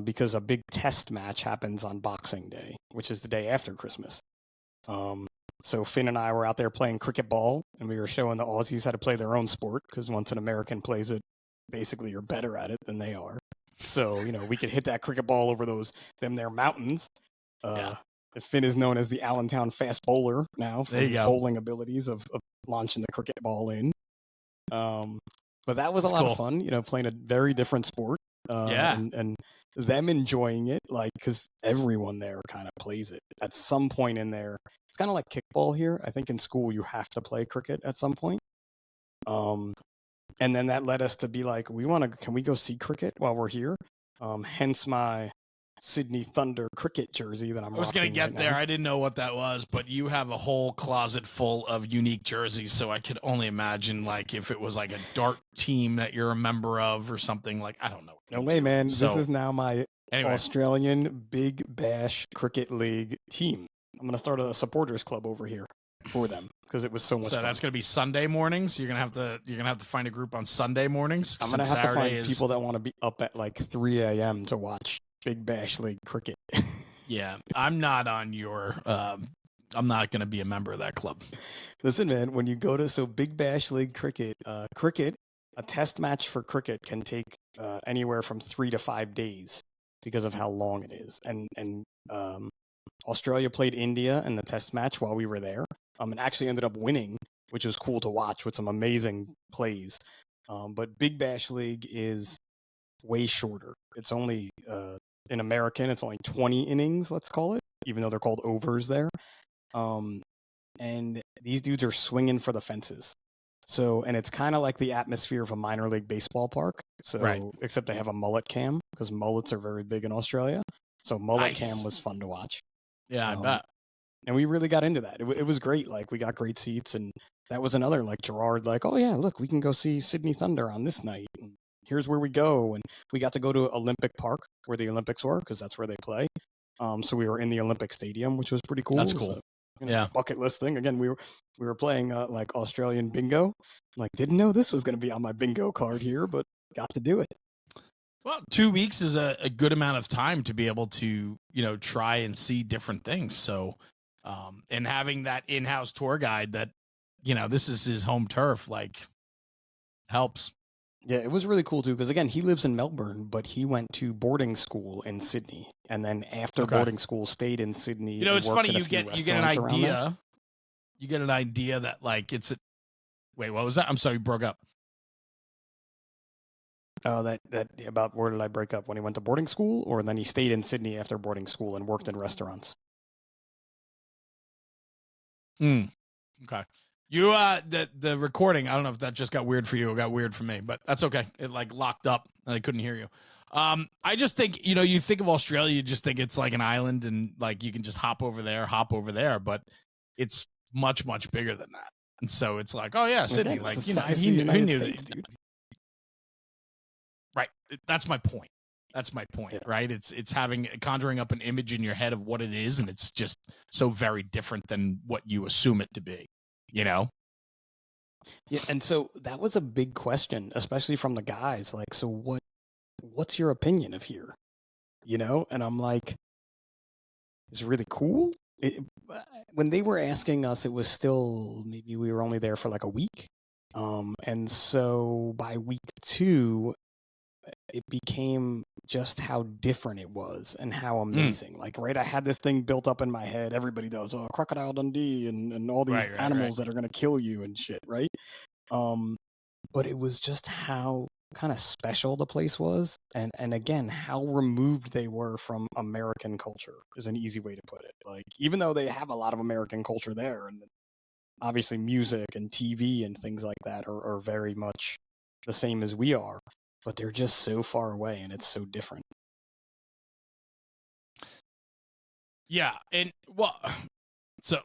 B: Because a big test match happens on Boxing Day, which is the day after Christmas. So Finn and I were out there playing cricket ball, and we were showing the Aussies how to play their own sport, because once an American plays it, basically you're better at it than they are. So, we could hit that cricket ball over their mountains.
C: Yeah.
B: Finn is known as the Allentown fast bowler now for
C: There you
B: his
C: go.
B: bowling abilities of launching the cricket ball in. But that was
C: That's
B: a lot
C: cool.
B: of fun, playing a very different sport.
C: Yeah.
B: And them enjoying it, like, because everyone there kind of plays it at some point in there. It's kind of like kickball here. I think in school you have to play cricket at some point. And then that led us to be like, can we go see cricket while we're here? Hence my Sydney Thunder cricket jersey that I'm
C: I was gonna
B: rocking
C: get
B: right
C: there.
B: now.
C: I didn't know what that was, but you have a whole closet full of unique jerseys, so I could only imagine like if it was like a dart team that you're a member of or something. Like, I don't know.
B: No way, man.
C: So,
B: This is now my
C: anyway,
B: Australian Big Bash Cricket League team. I'm gonna start a supporters club over here for them because it was so much
C: so
B: fun.
C: that's gonna be Sunday mornings. You're gonna have to find a group on Sunday mornings.
B: I'm gonna
C: since
B: have to
C: Saturday
B: find people that want to be up at like 3 a.m. to watch Big Bash League cricket.
C: Yeah, I'm not on your. I'm not gonna be a member of that club.
B: Listen, man, when you go to Big Bash League cricket, a test match for cricket can take anywhere from 3 to 5 days because of how long it is. And Australia played India in the test match while we were there, and actually ended up winning, which was cool to watch with some amazing plays. But Big Bash League is way shorter. It's only in American, it's only 20 innings, let's call it, even though they're called overs there. And these dudes are swinging for the fences. So, and it's kind of like the atmosphere of a minor league baseball park. So,
C: Right.
B: Except they have a mullet cam because mullets are very big in Australia. So, mullet
C: Nice.
B: cam was fun to watch.
C: Yeah, I bet.
B: And we really got into that. It was great. Like, we got great seats, and that was another, like, Gerard, like, oh yeah, look, we can go see Sydney Thunder on this night. And here's where we go. And we got to go to Olympic Park where the Olympics were because that's where they play. So we were in the Olympic Stadium, which was pretty cool.
C: That's cool.
B: So,
C: Yeah.
B: bucket list thing. Again, we were playing like Australian bingo. Like, didn't know this was going to be on my bingo card here, but got to do it.
C: Well, 2 weeks is a good amount of time to be able to, try and see different things. So, and having that in-house tour guide that, this is his home turf, like, helps.
B: Yeah, it was really cool too, because again, he lives in Melbourne, but he went to boarding school in Sydney, and then after boarding school, stayed in Sydney.
C: It's
B: and worked
C: funny
B: at a few
C: you get an
B: restaurants around there.
C: idea. You get an idea that like wait, what was that? I'm sorry, you broke up.
B: Oh, that about where did I break up? When he went to boarding school, or then he stayed in Sydney after boarding school and worked in restaurants?
C: Okay. You the recording, I don't know if that just got weird for you or got weird for me, but that's okay. It like locked up and I couldn't hear you. I just think, you think of Australia, you just think it's like an island and like you can just hop over there, but it's much, much bigger than that. And so it's like, oh yeah, Sydney,
B: Again,
C: like,
B: it's the size of the United States, dude.
C: Right. That's my point. That's my point, right? It's conjuring up an image in your head of what it is, and it's just so very different than what you assume it to be, Yeah,
B: and so that was a big question, especially from the guys. Like, so what's your opinion of here? And I'm like, it's really cool. When they were asking us, it was still maybe we were only there for like a week. And so by week 2, it became just how different it was and how amazing. Like, right, I had this thing built up in my head. Everybody does, oh, Crocodile Dundee and all these
C: Right.
B: animals that are going to kill you and shit, right? But it was just how kind of special the place was, and again, how removed they were from American culture is an easy way to put it. Like, even though they have a lot of American culture there, and obviously music and TV and things like that are very much the same as we are, but they're just so far away and it's so different.
C: Yeah, and well, so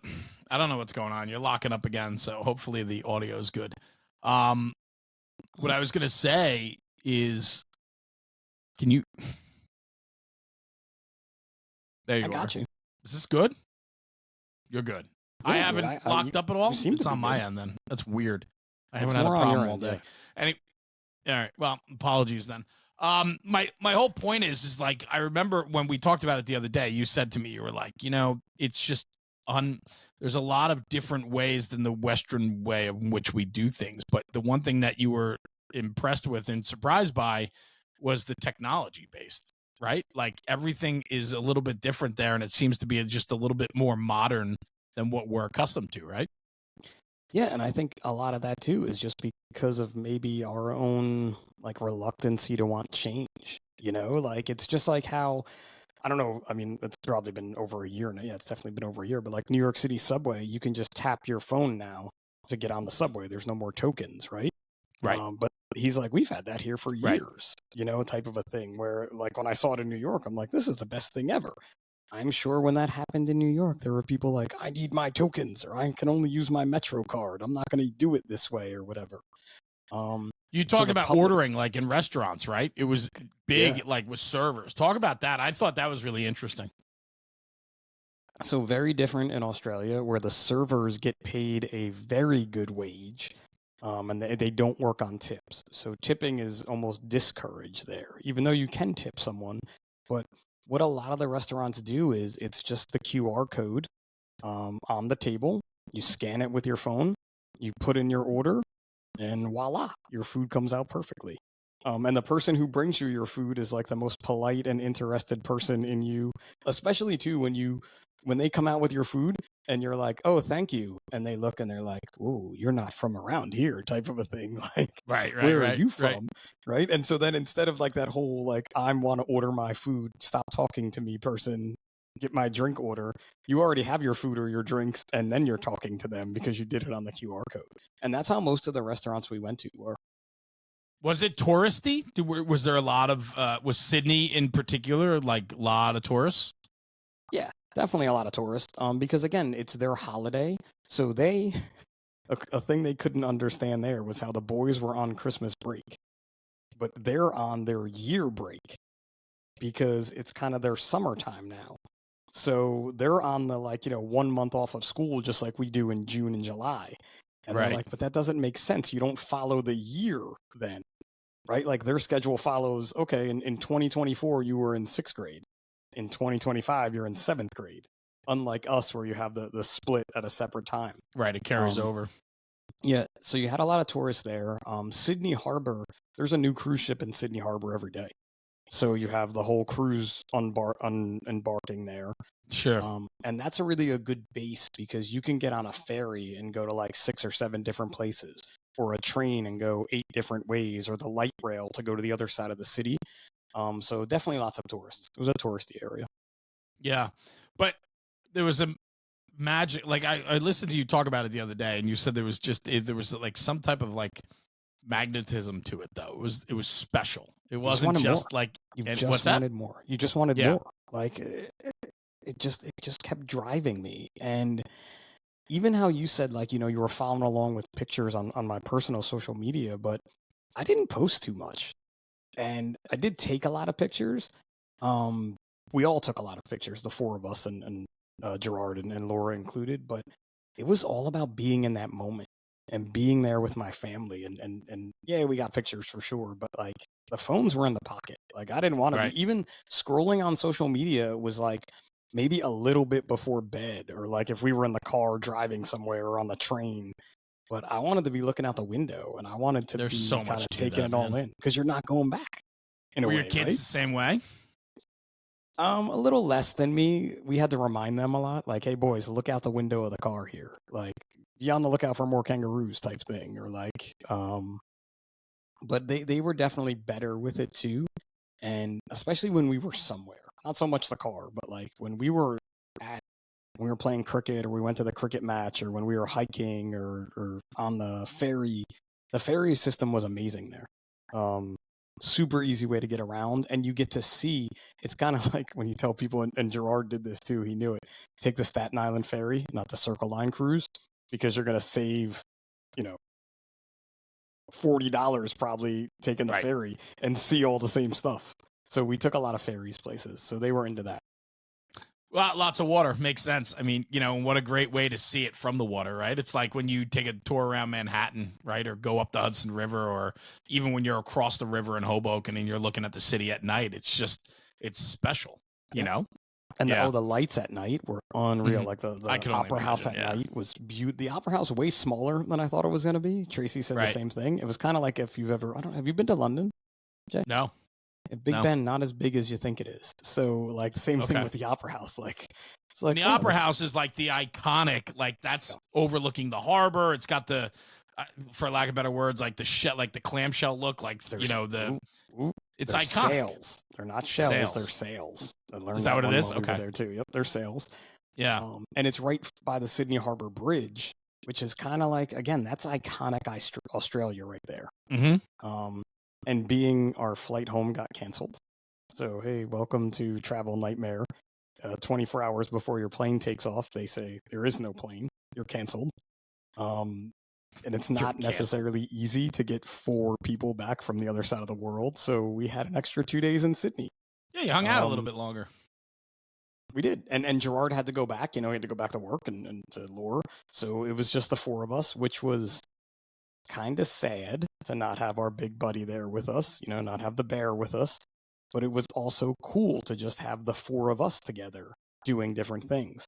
C: I don't know what's going on. You're locking up again, so hopefully the audio is good. What I was gonna say is, can you? There you
B: I
C: are.
B: got you.
C: Is this good? You're good.
B: Yeah,
C: I haven't locked up at all.
B: seem
C: It's
B: to be
C: on my
B: good.
C: end then. That's weird. I
B: It's
C: haven't had a
B: more on your
C: problem all
B: end,
C: day.
B: yeah.
C: All right. Well, apologies then. My whole point is like, I remember when we talked about it the other day, you said to me, you were like, it's just there's a lot of different ways than the Western way of which we do things. But the one thing that you were impressed with and surprised by was the technology based, right? Like everything is a little bit different there, and it seems to be just a little bit more modern than what we're accustomed to, right?
B: Yeah, and I think a lot of that too is just because of maybe our own like reluctancy to want change. Like, it's just like how, I don't know, I mean, it's probably been over a year now. Yeah, it's definitely been over a year, but like New York City subway, you can just tap your phone now to get on the subway. There's no more tokens, right?
C: Right.
B: But he's like, we've had that here for
C: Right.
B: years, type of a thing where, like, when I saw it in New York, I'm like, this is the best thing ever. I'm sure when that happened in New York, there were people like, I need my tokens, or I can only use my Metro card. I'm not going to do it this way or whatever.
C: You
B: So
C: talked
B: the
C: about
B: public,
C: ordering like in restaurants, right? It was big,
B: yeah.
C: like with servers. Talk about that. I thought that was really interesting.
B: So very different in Australia, where the servers get paid a very good wage, and they don't work on tips. So tipping is almost discouraged there, even though you can tip someone. But what a lot of the restaurants do is it's just the QR code on the table. You scan it with your phone, you put in your order, and voila, your food comes out perfectly. And the person who brings you your food is like the most polite and interested person in you, especially too when they come out with your food and you're like, oh, thank you. And they look and they're like, oh, you're not from around here, type of a thing. Like, where are you from? Right. And so then instead of like that whole, like, I want to order my food, stop talking to me person, get my drink order, you already have your food or your drinks, and then you're talking to them because you did it on the QR code. And that's how most of the restaurants we went to were.
C: Was it touristy? Was there a lot of, was Sydney in particular, like a lot of tourists?
B: Yeah, definitely a lot of tourists. Because again, it's their holiday. So a thing they couldn't understand there was how the boys were on Christmas break, but they're on their year break because it's kind of their summertime now. So they're on the 1 month off of school, just like we do in June and July. And they're like, but that doesn't make sense. You don't follow the year then, right? Like their schedule follows, okay, in 2024, you were in 6th grade. In 2025, you're in 7th grade. Unlike us, where you have the split at a separate time.
C: Right, it carries over.
B: Yeah, so you had a lot of tourists there. Sydney Harbor, there's a new cruise ship in Sydney Harbor every day. So you have the whole cruise embarking there.
C: Sure.
B: And that's really a good base because you can get on a ferry and go to like 6 or 7 different places, or a train and go 8 different ways, or the light rail to go to the other side of the city. So definitely lots of tourists. It was a touristy area.
C: Yeah, but there was a magic. Like I listened to you talk about it the other day, and you said there was like some type of like magnetism to it, though. It was special. It wasn't just more. Like
B: you just wanted more. You just wanted more. Like it just kept driving me. And even how you said, like, you were following along with pictures on my personal social media, but I didn't post too much. And I did take a lot of pictures. We all took a lot of pictures, the 4 of us, and Gerard and Laura included, but it was all about being in that moment and being there with my family. And yeah, we got pictures for sure, but like the phones were in the pocket. Like I didn't want to be, even scrolling on social media was like maybe a little bit before bed, or like if we were in the car driving somewhere or on the train, but I wanted to be looking out the window, and I wanted to
C: There's
B: be
C: so
B: kind
C: much
B: of
C: to
B: taking
C: that,
B: it all
C: man.
B: in because you're not going back in a
C: Were your
B: way,
C: kids
B: right?
C: the same way?
B: A little less than me. We had to remind them a lot, like, "Hey, boys, look out the window of the car here." Like, be on the lookout for more kangaroos type thing, or like, but they were definitely better with it too, and especially when we were somewhere. Not so much the car, but like when at we were playing cricket, or we went to the cricket match, or when we were hiking, or on the ferry. The ferry system was amazing there. Um, Super easy way to get around, and you get to see. It's kind of like when you tell people, and Gerard did this too. He knew it. Take the Staten Island ferry, not the Circle Line cruise, because you're gonna save, you know, $40 probably taking the
C: Right.
B: ferry and see all the same stuff. So we took a lot of ferries places. So they were into that.
C: Well, lots of water makes sense. I mean, what a great way to see it from the water, right? It's like when you take a tour around Manhattan, right? Or go up the Hudson River, or even when you're across the river in Hoboken and you're looking at the city at night. It's special, you
B: Yeah.
C: know?
B: And
C: Yeah.
B: the lights at night were unreal.
C: Mhm.
B: Like
C: I
B: the
C: can only
B: opera house
C: imagine,
B: at
C: yeah.
B: night was beautiful. The opera house way smaller than I thought it was going to be. Tracy said the
C: Right.
B: same thing. It was kind of like if you've ever, I don't know, have you been to London, Jay?
C: No,
B: Big
C: no.
B: Ben, not as big as you think it is. So like the same thing
C: Okay.
B: with the opera house. Like it's
C: And
B: like,
C: the
B: oh,
C: Opera
B: that's
C: House is like the iconic, like
B: yeah,
C: that's overlooking the harbor. It's got the, for lack of better words, like the shell, like the clamshell look, like
B: there's
C: the.
B: ooh,
C: It's
B: they're
C: iconic.
B: sails. They're not shells. They're
C: Sails.
B: sails. I
C: Is
B: learned
C: that
B: that
C: what it
B: one
C: is?
B: while we were
C: Okay.
B: there too. Yep, they're sails.
C: Yeah.
B: And it's right by the Sydney Harbor Bridge, which is kind of like, again, that's iconic Australia right there.
C: Mm-hmm.
B: And being our flight home got canceled. So, hey, welcome to Travel Nightmare. 24 hours before your plane takes off, they say there is no plane. You're canceled. And it's
C: You're
B: not
C: canceled.
B: necessarily easy to get 4 people back from the other side of the world. So we had an extra 2 days in Sydney.
C: Yeah, you hung out a little bit longer.
B: We did. And Gerard had to go back, he had to go back to work and to lure. So it was just the 4 of us, which was kind of sad to not have our big buddy there with us, not have the bear with us. But it was also cool to just have the 4 of us together doing different things.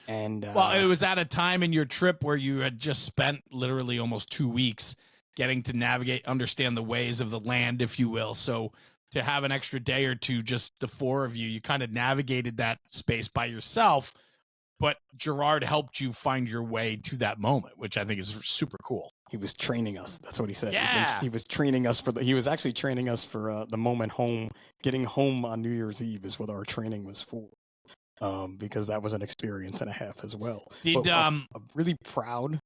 B: And
C: Well, it was at a time in your trip where you had just spent literally almost 2 weeks getting to navigate, understand the ways of the land, if you will. So to have an extra day or two, just the 4 of you, you kind of navigated that space by yourself. But Gerard helped you find your way to that moment, which I think is super cool.
B: he was training us. That's what he said.
C: Yeah.
B: He was training us he was actually training us for the moment home. Getting home on New Year's Eve is what our training was for. Because that was an experience and a half as well.
C: Did
B: But a really proud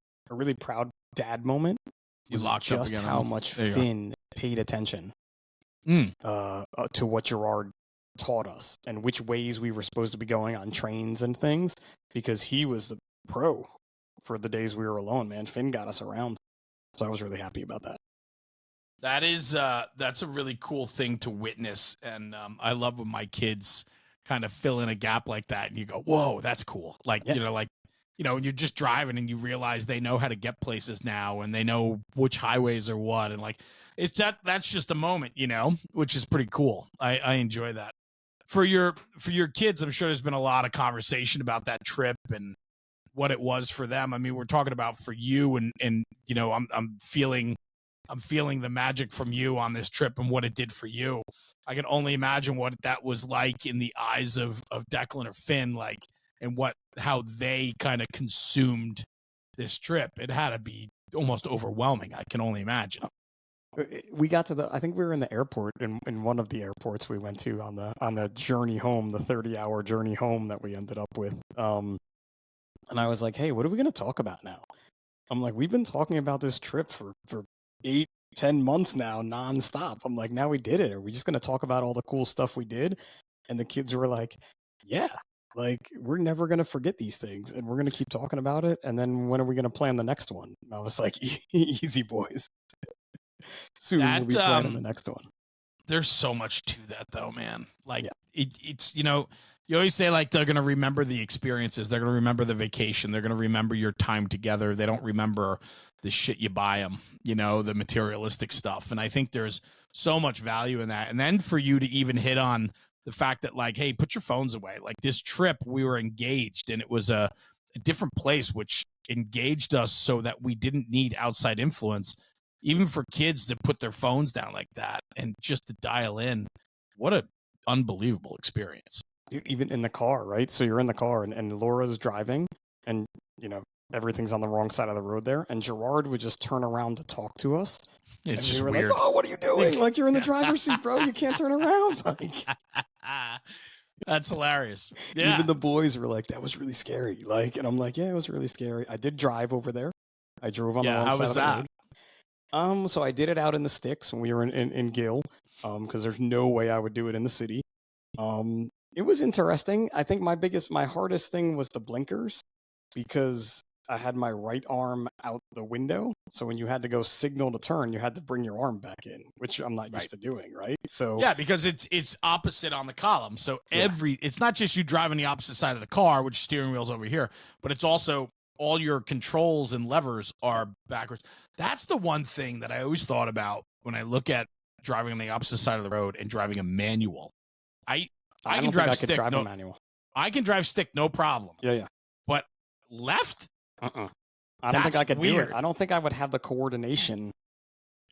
B: dad moment
C: you
B: was
C: locked up
B: just
C: again?
B: how much Finn paid attention to what Gerard taught us and which ways we were supposed to be going on trains and things, because he was the pro for the days we were alone, man. Finn got us around. So I was really happy about that.
C: That is that's a really cool thing to witness, and I love when my kids kind of fill in a gap like that, and you go, "Whoa, that's cool!" Like when you're just driving and you realize they know how to get places now, and they know which highways are what, and like that's just a moment, which is pretty cool. I enjoy that. For your kids, I'm sure there's been a lot of conversation about that trip and what it was for them. I mean, we're talking about for you, and I'm feeling the magic from you on this trip and what it did for you. I can only imagine what that was like in the eyes of Declan or Finn, like, and how they kind of consumed this trip. It had to be almost overwhelming. I can only imagine.
B: We got to I think we were in the airport, in one of the airports we went to on the journey home, the 30-hour journey home that we ended up with. And I was like, hey, what are we going to talk about now? I'm like, we've been talking about this trip for 8-10 months now, nonstop. I'm like, now we did it. Are we just going to talk about all the cool stuff we did? And the kids were like, yeah, like we're never going to forget these things, and we're going to keep talking about it. And then when are we going to plan the next one? And I was like, easy boys. Soon we'll be planning the next one.
C: There's so much to that though, man. Like it's you always say like they're going to remember the experiences, they're going to remember the vacation, they're going to remember your time together. They don't remember the shit you buy them, the materialistic stuff. And I think there's so much value in that. And then for you to even hit on the fact that like, hey, put your phones away. Like this trip, we were engaged and it was a different place, which engaged us so that we didn't need outside influence, even for kids to put their phones down like that and just to dial in. What a unbelievable experience.
B: Dude, even in the car, right? So you're in the car and Laura's driving and, everything's on the wrong side of the road there. And Gerard would just turn around to talk to us.
C: It's
B: And
C: just
B: we were
C: weird.
B: like, oh, what are you doing? Like, you're in the driver's seat, bro. You can't turn around. Like,
C: That's hilarious. Yeah.
B: even the boys were like, that was really scary. Like, and I'm like, yeah, it was really scary. I did drive over there. I drove on the wrong
C: How
B: side
C: was
B: of the
C: that?
B: road. So I did it out in the sticks when we were in Gill, because there's no way I would do it in the city. It was interesting. I think my hardest thing was the blinkers, because I had my right arm out the window. So when you had to go signal to turn, you had to bring your arm back in, which I'm not used to doing, right? So
C: Yeah, because it's opposite on the column. So
B: Yeah.
C: it's not just you driving the opposite side of the car, which steering wheel's over here, but it's also all your controls and levers are backwards. That's the one thing that I always thought about when I look at driving on the opposite side of the road and driving a manual. I
B: I
C: can
B: don't
C: drive
B: think I
C: stick.
B: could drive
C: No,
B: a manual.
C: I can drive stick, no problem.
B: Yeah.
C: But left,
B: I don't think
C: That's
B: I could
C: weird.
B: do it. I don't think I would have the coordination.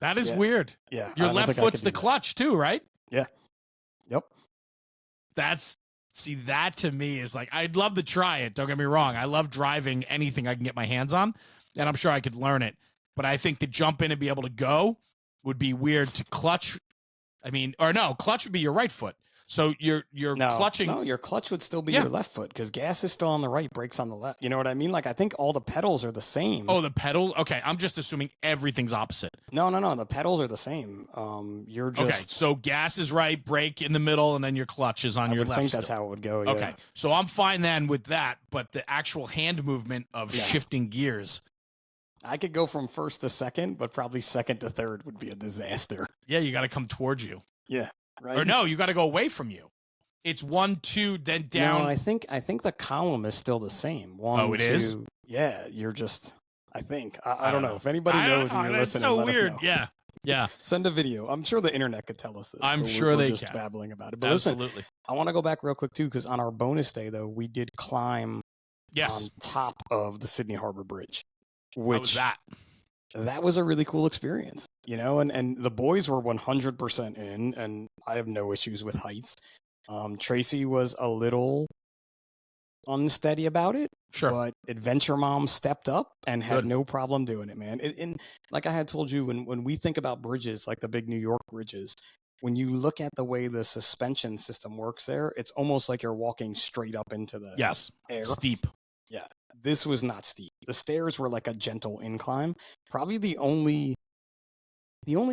C: that is
B: Yeah.
C: weird.
B: Yeah. I
C: Your
B: don't
C: left
B: think I
C: foot's
B: could
C: the
B: do that.
C: clutch too, right?
B: Yep.
C: That to me is like, I'd love to try it. Don't get me wrong. I love driving anything I can get my hands on, and I'm sure I could learn it. But I think to jump in and be able to go would be weird. To clutch, clutch would be your right foot. So you're clutching.
B: No, your clutch would still be
C: Yeah.
B: your left foot, because gas is still on the right, brakes on the left. You know what I mean? Like, I think all the pedals are the same.
C: Oh, the pedal. Okay, I'm just assuming everything's opposite.
B: No. The pedals are the same. You're just
C: Okay, so gas is right, brake in the middle, and then your clutch is on
B: I
C: your
B: would
C: left.
B: think that's
C: still.
B: how it would go. Yeah.
C: Okay, so I'm fine then with that, but the actual hand movement of
B: Yeah.
C: shifting gears.
B: I could go from first to second, but probably second to third would be a disaster.
C: Yeah, you got to come towards you.
B: Yeah. Right.
C: Or no, you got to go away from you. It's 1, 2, then down.
B: No, I think the column is still the same. 1,
C: Oh, it
B: 2.
C: is?
B: Yeah, you're just. I think. I don't know if anybody knows and you're
C: That's
B: listening.
C: so
B: let us
C: weird.
B: know.
C: Yeah.
B: Send a video. I'm sure the internet could tell us this.
C: I'm
B: but
C: sure
B: we're
C: they
B: just
C: can.
B: babbling about it. But listen,
C: Absolutely.
B: I want to go back real quick too, because on our bonus day though, we did climb
C: Yes.
B: on top of the Sydney Harbor Bridge,
C: How was
B: which
C: that?
B: that was a really cool experience, and the boys were 100% in, and I have no issues with heights. Tracy was a little unsteady about it,
C: Sure.
B: but Adventure Mom stepped up and had
C: Good.
B: no problem doing it, man. And like I had told you, when we think about bridges, like the big New York bridges, when you look at the way the suspension system works there, it's almost like you're walking straight up into the
C: Yes.
B: air.
C: Steep.
B: Yeah, this was not steep. The stairs were like a gentle incline. Probably the only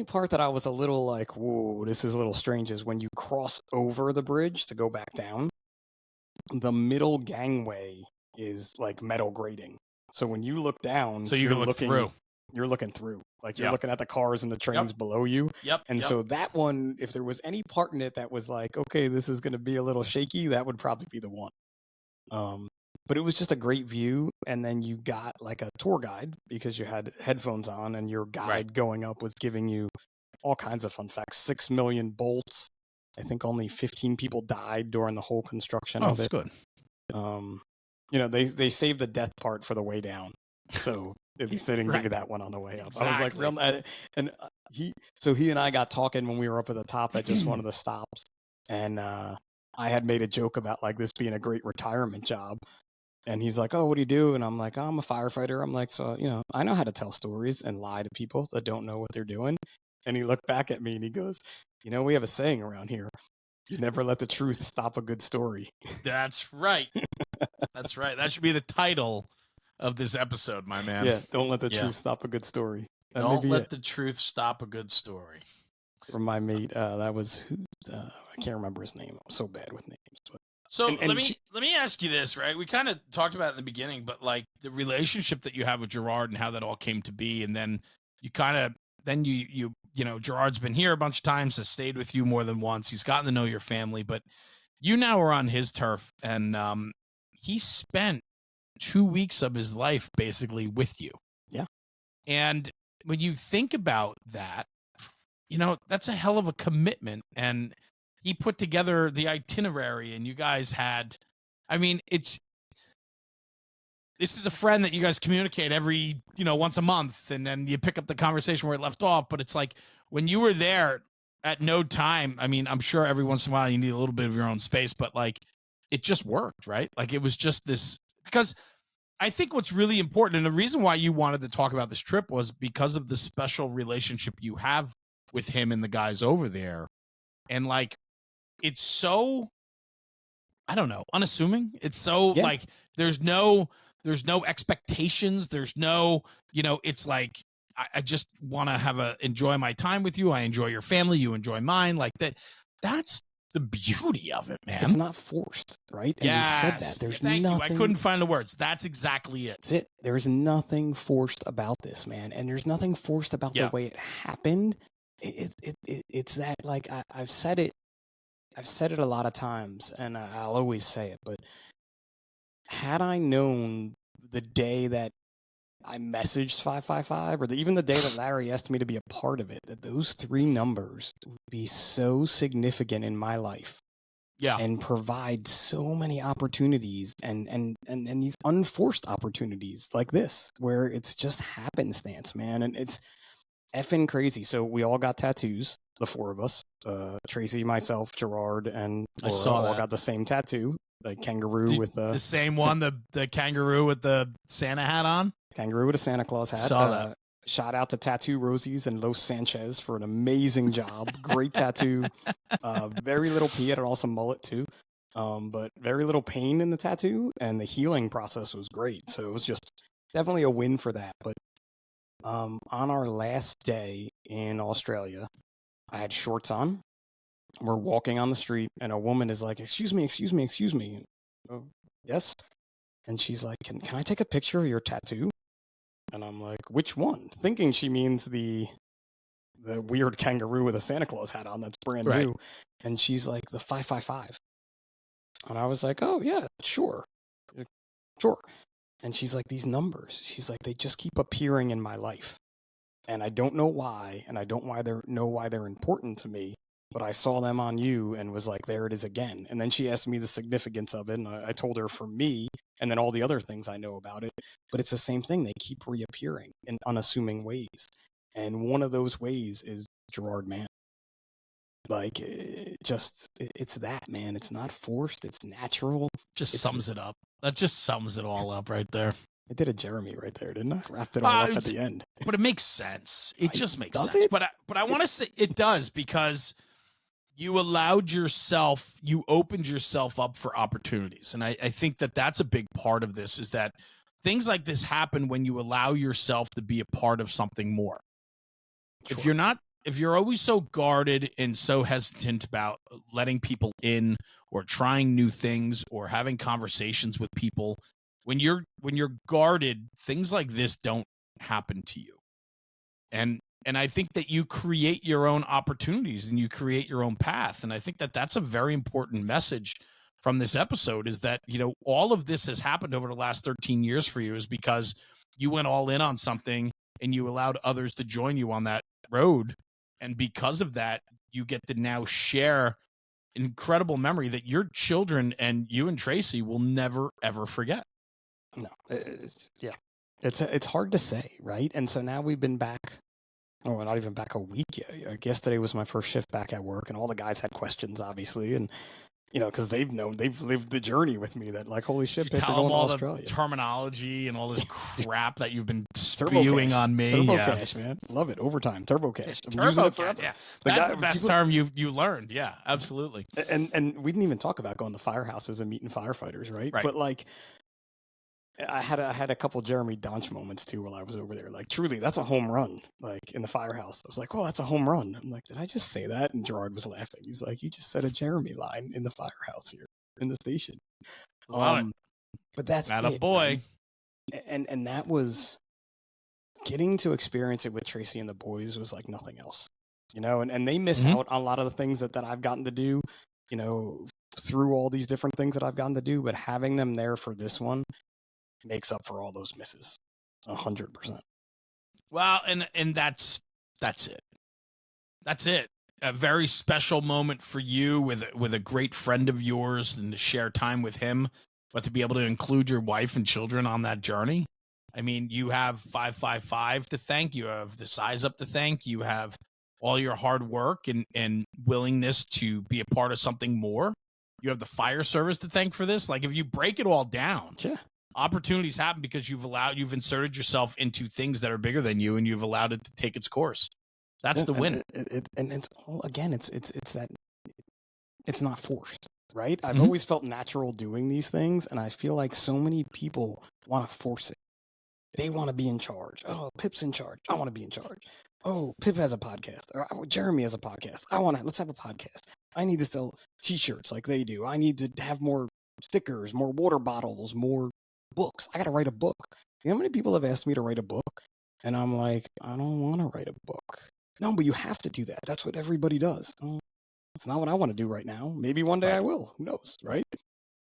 B: part that I was a little like, whoa, this is a little strange, is when you cross over the bridge to go back down, the middle gangway is like metal grating. So when you look down,
C: So you can look through.
B: You're looking through. Like you're
C: Yep.
B: looking at the cars and the trains below you.
C: Yep.
B: And so that one, if there was any part in it that was like, okay, this is going to be a little shaky, that would probably be the one. But it was just a great view. And then you got like a tour guide because you had headphones on, and your guide going up was giving you all kinds of fun facts. 6 million bolts. I think only 15 people died during the whole construction of
C: that's
B: it.
C: good.
B: They saved the death part for the way down. So at least they didn't give you that one on the way up. I was like, real mad. And he and I got talking when we were up at the top at just one of the stops. And I had made a joke about like this being a great retirement job. And he's like, oh, what do you do? And I'm like, oh, I'm a firefighter. I'm like, so, I know how to tell stories and lie to people that don't know what they're doing. And he looked back at me and he goes, we have a saying around here. You never let the truth stop a good story.
C: That's right. That's right. That should be the title of this episode, my man.
B: Yeah, don't let the truth stop a good story. That
C: Don't let the truth stop a good story.
B: From my mate, that was I can't remember his name. I'm so bad with names. But
C: so let me ask you this, right? We kind of talked about it in the beginning, but like the relationship that you have with Gerard and how that all came to be, and then you kind of Gerard's been here a bunch of times, has stayed with you more than once. He's gotten to know your family, but you now are on his turf, and he spent 2 weeks of his life basically with you.
B: Yeah.
C: And when you think about that, that's a hell of a commitment. And he put together the itinerary, and you guys had, this is a friend that you guys communicate every, once a month, and then you pick up the conversation where it left off. But it's like when you were there at no time, I mean, I'm sure every once in a while you need a little bit of your own space, but like it just worked, right? Like it was just this, because I think what's really important, and the reason why you wanted to talk about this trip was because of the special relationship you have with him and the guys over there. And like, it's so, I don't know, unassuming. It's so like, there's no expectations. There's no, it's like, I just want to enjoy my time with you. I enjoy your family. You enjoy mine. Like that's the beauty of it, man.
B: It's not forced, right? And you said that. There's nothing.
C: I couldn't find the words. That's exactly it.
B: That's it. There's nothing forced about this, man. And there's nothing forced about the way it happened. It's that, like, I've said it a lot of times, and I'll always say it, but had I known the day that I messaged 555, or even the day that Larry asked me to be a part of it, that those 3 numbers would be so significant in my life.
C: Yeah.
B: And provide so many opportunities and these unforced opportunities like this, where it's just happenstance, man. And it's effing crazy. So we all got tattoos, the 4 of us, Tracy, myself, Gerard, and Laura all got the same tattoo, like kangaroo with
C: the same one, the kangaroo with the Santa hat on.
B: Kangaroo with a Santa Claus hat.
C: Saw that.
B: Shout out to Tattoo Rosies and Los Sanchez for an amazing job. Great tattoo. Very little pee. I had also mullet too. But very little pain in the tattoo, and the healing process was great. So it was just definitely a win for that. But on our last day in Australia, I had shorts on. We're walking on the street, and a woman is like, "Excuse me, excuse me, excuse me." Oh, yes. And she's like, "Can I take a picture of your tattoo?" And I'm like, "Which one?" Thinking she means the weird kangaroo with a Santa Claus hat on that's brand new. And she's like, "The 555. And I was like, "Oh, yeah, sure. Sure." And she's like, "These numbers," she's like, "they just keep appearing in my life. And I don't know why, and I don't know why they're important to me. But I saw them on you and was like, there it is again." And then she asked me the significance of it, and I told her for me, and then all the other things I know about it. But it's the same thing. They keep reappearing in unassuming ways. And one of those ways is Gerard Mann. Like, it's that, man. It's not forced. It's natural.
C: Sums it up. That just sums it all up right there.
B: I did a Jeremy right there, didn't I? Wrapped it all up at the end.
C: But it makes sense. It just makes sense. But I want to say it does, because you opened yourself up for opportunities. And I think that that's a big part of this, is that things like this happen when you allow yourself to be a part of something more. Sure. If you're always so guarded and so hesitant about letting people in or trying new things or having conversations with people, when you're guarded, things like this don't happen to you. And I think that you create your own opportunities and you create your own path. And I think that that's a very important message from this episode, is that, all of this has happened over the last 13 years for you is because you went all in on something and you allowed others to join you on that road. And because of that, you get to now share an incredible memory that your children and you and Tracy will never, ever forget.
B: No, it's hard to say, right? And so now we've been back. Oh, we're not even back a week yet. Yesterday was my first shift back at work, and all the guys had questions, obviously, and because they've lived the journey with me. That, like, holy shit, Pip,
C: tell
B: you're
C: them
B: going
C: all
B: to Australia.
C: The terminology and all this crap that you've been spewing on me.
B: Turbo Cash, man, love it. Overtime, Turbo Cash.
C: Turbo Cash, yeah. That's the best term you learned. Yeah, absolutely.
B: And we didn't even talk about going to firehouses and meeting firefighters, right? But like, I had a couple Jeremy Donch moments too while I was over there. Like, truly, that's a home run. Like, in the firehouse, I was like, "Oh, that's a home run." I'm like, "Did I just say that?" And Gerard was laughing. He's like, "You just said a Jeremy line in the firehouse here in the station." But that's
C: not a boy.
B: Right? And that was getting to experience it with Tracy and the boys was like nothing else, And they miss out on a lot of the things that I've gotten to do, through all these different things that I've gotten to do. But having them there for this one makes up for all those misses 100%.
C: Well, and that's it. That's it. A very special moment for you with a great friend of yours, and to share time with him. but to be able to include your wife and children on that journey. I mean, you have 555 to thank. You have the Size Up to thank. You have all your hard work and willingness to be a part of something more. You have the fire service to thank for this. Like, if you break it all down,
B: Yeah.
C: opportunities happen because you've inserted yourself into things that are bigger than you, and you've allowed it to take its course. That's the win.
B: And it's all, again, it's that it's not forced, right? I've
C: Mhm.
B: always felt natural doing these things, and I feel like so many people want to force it. They want to be in charge. Oh, Pip's in charge. I want to be in charge. Oh, Pip has a podcast. Or Jeremy has a podcast. Let's have a podcast. I need to sell t-shirts like they do. I need to have more stickers, more water bottles, more books. I got to write a book. You know how many people have asked me to write a book? And I'm like, I don't want to write a book. No, but you have to do that. That's what everybody does. Oh, it's not what I want to do right now. Maybe one day I will. Who knows, right?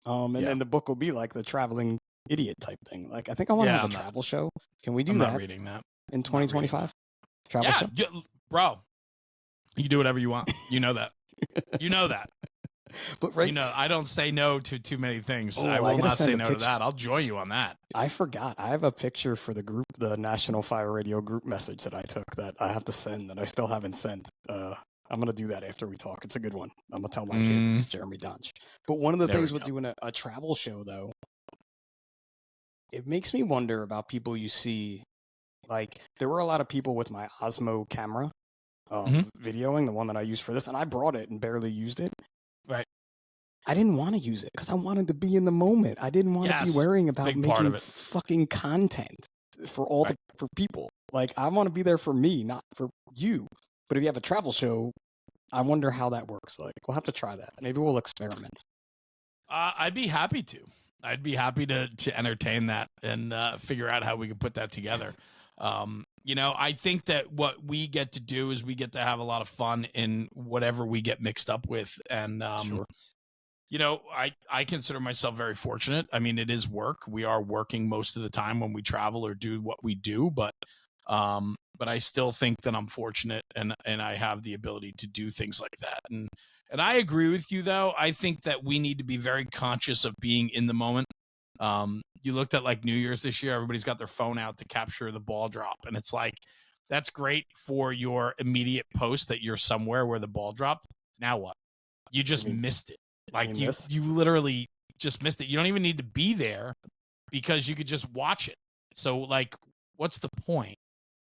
B: And then the book will be like the traveling idiot type thing. Like, I think I want to have a travel show. Can we do
C: I'm
B: that?
C: not reading that
B: In 2025? Travel show?
C: Yeah, bro. You can do whatever you want. You know that. You know that.
B: But right,
C: you know, I don't say no to too many things.
B: Oh,
C: I
B: I
C: will
B: gotta
C: not
B: send
C: say
B: a
C: no to
B: picture.
C: that. I'll join you on that.
B: I forgot. I have a picture for the group, the National Fire Radio group message that I took that I have to send that I still haven't sent. I'm gonna do that after we talk. It's a good one. I'm gonna tell my kids it's Jeremy Donch. But one of the
C: There
B: things
C: we
B: with
C: go.
B: doing a travel show, though, it makes me wonder about people you see. Like, there were a lot of people with my Osmo camera videoing, the one that I used for this, and I brought it and barely used it.
C: Right.
B: I didn't want to use it because I wanted to be in the moment. I didn't want to be worrying about
C: big part
B: making
C: of it.
B: fucking content for all for people. Like, I want to be there for me, not for you. But if you have a travel show, I wonder how that works. Like, we'll have to try that. Maybe we'll experiment.
C: I'd be happy to. I'd be happy to entertain that and figure out how we could put that together. You know, I think that what we get to do is we get to have a lot of fun in whatever we get mixed up with. And, you know, I consider myself very fortunate. I mean, it is work. We are working most of the time when we travel or do what we do, but I still think that I'm fortunate and I have the ability to do things like that. And I agree with you, though. I think that we need to be very conscious of being in the moment. You looked at like New Year's this year, everybody's got their phone out to capture the ball drop. And it's like, that's great for your immediate post that you're somewhere where the ball dropped. Now what? You just missed it. Like you literally just missed it. You don't even need to be there because you could just watch it. So like, what's the point?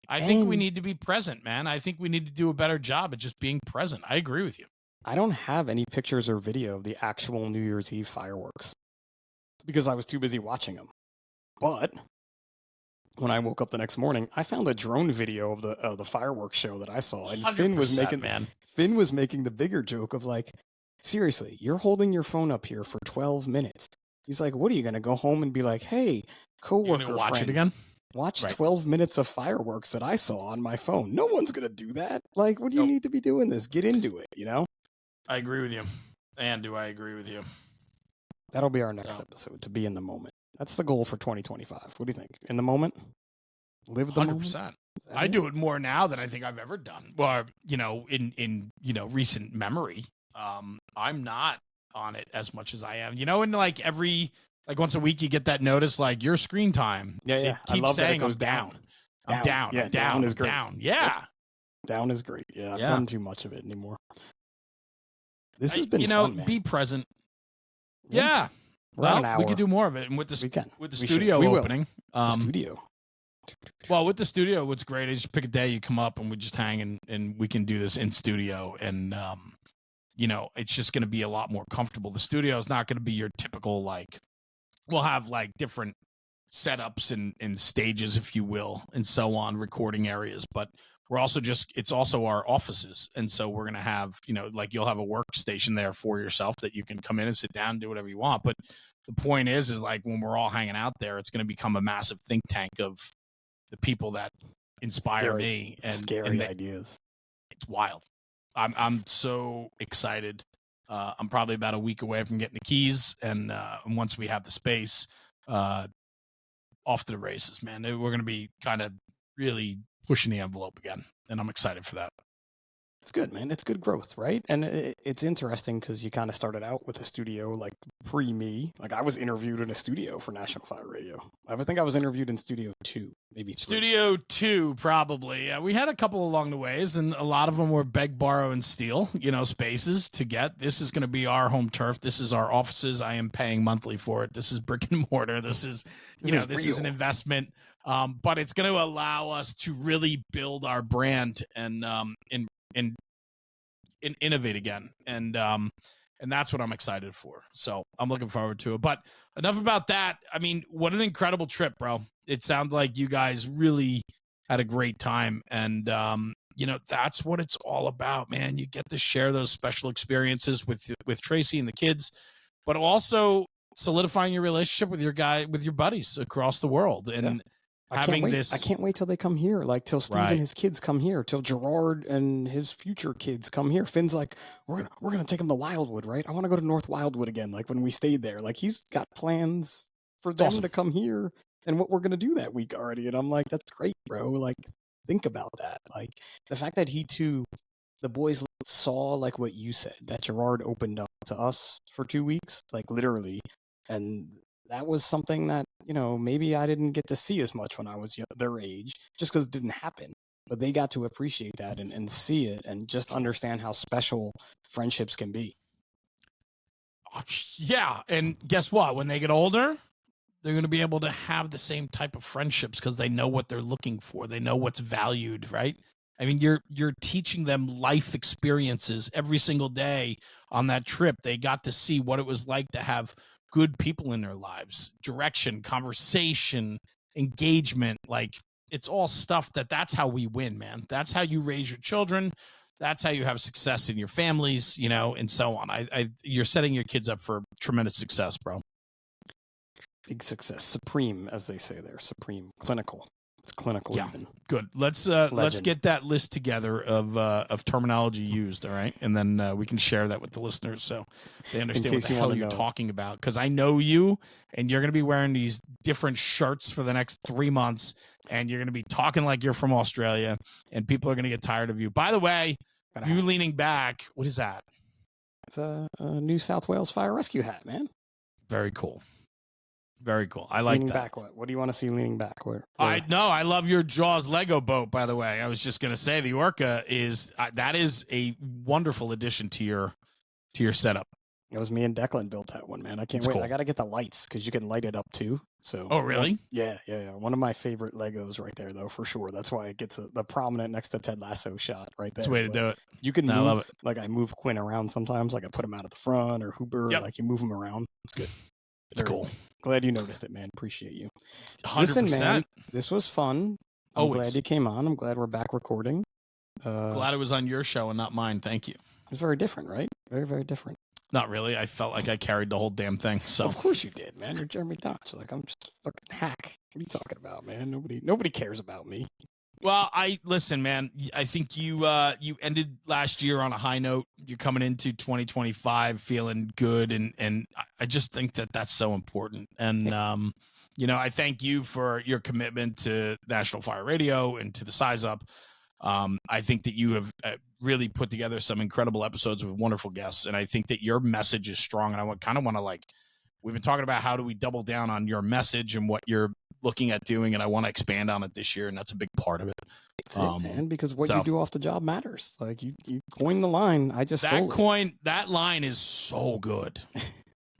C: I think we need to be present, man. I think we need to do a better job at just being present. I agree with you.
B: I don't have any pictures or video of the actual New Year's Eve fireworks because I was too busy watching them. But when I woke up the next morning, I found a drone video of the fireworks show that I saw, and Finn was making the bigger joke of like, seriously, you're holding your phone up here for 12 minutes. He's like, what are you gonna go home and be like, hey, coworker,
C: watch
B: friend,
C: it again?
B: Watch 12 minutes of fireworks that I saw on my phone. No one's gonna do that. Like, what do you need to be doing this? Get into it, you know?
C: I agree with you. And do I agree with you?
B: That'll be our next episode, to be in the moment. That's the goal for 2025. What do you think? In the moment? Live the
C: 100%.
B: moment?
C: I do it more now than I think I've ever done. Well, you know, in recent memory. I'm not on it as much as I am. You know, and like once a week you get that notice like your screen time.
B: Yeah.
C: It keeps saying it goes down. I'm down.
B: Yeah,
C: I'm down.
B: is great.
C: Down. Yeah.
B: Yep. Down is great. Yeah, I've done too much of it anymore. This has been fun, man.
C: Be present. Yeah. Well, we could do more of it. And with the studio opening.
B: Studio.
C: Well, with the studio, what's great is you pick a day, you come up and we just hang and we can do this in studio. And, you know, it's just going to be a lot more comfortable. The studio is not going to be your typical, like, we'll have like different setups and stages, if you will, and so on, recording areas. But we're also it's also our offices. And so we're going to have, you know, like you'll have a workstation there for yourself that you can come in and sit down and do whatever you want. But the point is like when we're all hanging out there, it's going to become a massive think tank of the people that inspire me and
B: scary ideas.
C: It's wild. I'm so excited. I'm probably about a week away from getting the keys, and once we have the space, off to the races, man. We're going to be kind of really pushing the envelope again, and I'm excited for that.
B: It's good, man. It's good growth, right? And it's interesting because you kind of started out with a studio like pre me. Like I was interviewed in a studio for National Fire Radio. I think I was interviewed in Studio 2, maybe 3.
C: Studio 2, probably. We had a couple along the ways, and a lot of them were beg, borrow, and steal, spaces to get. This is going to be our home turf. This is our offices. I am paying monthly for it. This is brick and mortar. This is, this is an investment. But it's going to allow us to really build our brand and innovate again. And that's what I'm excited for. So I'm looking forward to it. But enough about that. I mean, what an incredible trip, bro. It sounds like you guys really had a great time. And, that's what it's all about, man. You get to share those special experiences with Tracy and the kids, but also solidifying your relationship with your buddies across the world. And
B: I can't wait till they come here, like till Steve and his kids come here, till Gerard and his future kids come here. Finn's like, we're gonna take him to Wildwood, right? I want to go to North Wildwood again, like when we stayed there. Like he's got plans for them to come here and what we're gonna do that week already. And I'm like, that's great, bro. Like, think about that. Like the fact that the boys saw like what you said, that Gerard opened up to us for 2 weeks, like literally, and that was something that, maybe I didn't get to see as much when I was their age, just because it didn't happen. But they got to appreciate that and see it and just understand how special friendships can be.
C: Yeah. And guess what? When they get older, they're going to be able to have the same type of friendships because they know what they're looking for. They know what's valued, right? I mean, you're teaching them life experiences every single day on that trip. They got to see what it was like to have good people in their lives, direction, conversation, engagement. Like it's all stuff that's how we win, man. That's how you raise your children. That's how you have success in your families, and so on. You're setting your kids up for tremendous success, bro.
B: Big success. Supreme, as they say there. Supreme. Clinical. It's clinical.
C: Yeah,
B: even.
C: Good. Let's get that list together of terminology used, all right, and then we can share that with the listeners so they understand what the hell you're talking about. Because I know you, and you're going to be wearing these different shirts for the next 3 months, and you're going to be talking like you're from Australia, and people are going to get tired of you. By the way, you leaning back, what is that?
B: It's a New South Wales Fire Rescue hat, man.
C: Very cool. Very cool. I like
B: leaning
C: that.
B: Back, what do you want to see leaning back? Where?
C: I love your Jaws Lego boat, by the way. I was just going to say the Orca is that is a wonderful addition to your setup.
B: It was me and Declan built that one, man. I can't wait. Cool. I got to get the lights because you can light it up too. So.
C: Oh, really?
B: Yeah. One of my favorite Legos right there, though, for sure. That's why it gets the prominent next to Ted Lasso shot right there.
C: That's the way to do it.
B: You can move, I love it. Like I move Quinn around sometimes. Like I put him out at the front or Hooper. Yep. Like you move him around. It's good.
C: It's cool.
B: Glad you noticed it, man. Appreciate you.
C: 100%.
B: Listen, man, this was fun. I'm
C: Always.
B: glad you came on. I'm glad we're back recording.
C: Glad it was on your show and not mine. Thank you.
B: It's very different, right? Very, very different.
C: Not really. I felt like I carried the whole damn thing. So
B: of course you did, man. You're Jeremy Donch. Like I'm just a fucking hack. What are you talking about, man? Nobody cares about me.
C: Well, listen, man. I think you ended last year on a high note. You're coming into 2025 feeling good, and I just think that's so important. And I thank you for your commitment to National Fire Radio and to the Size Up. I think that you have really put together some incredible episodes with wonderful guests, and I think that your message is strong. And I kind of want to we've been talking about how do we double down on your message and what you're looking at doing, and I want to expand on it this year, and that's a big part of it.
B: It's it, man, because what you do off the job matters. Like you coined the line. I just
C: that line is so good.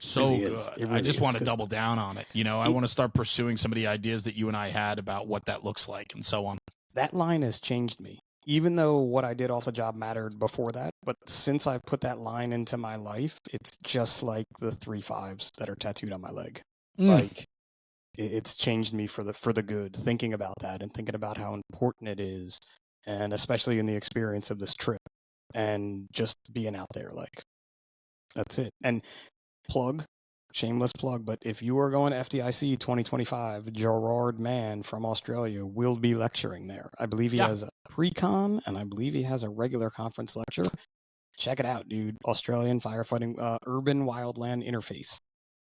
C: So really good. Really I just want to double down on it. I want to start pursuing some of the ideas that you and I had about what that looks like and so on.
B: That line has changed me, even though what I did off the job mattered before that. But since I put that line into my life, it's just like the 3 5s that are tattooed on my leg. Like it's changed me for the good, thinking about that and thinking about how important it is, and especially in the experience of this trip and just being out there. Like that's it. And shameless plug, but if you are going to FDIC 2025, Gerard Mann from Australia will be lecturing there. I believe he has a pre-con, and I believe he has a regular conference lecture. Check it out, dude. Australian firefighting urban wildland interface.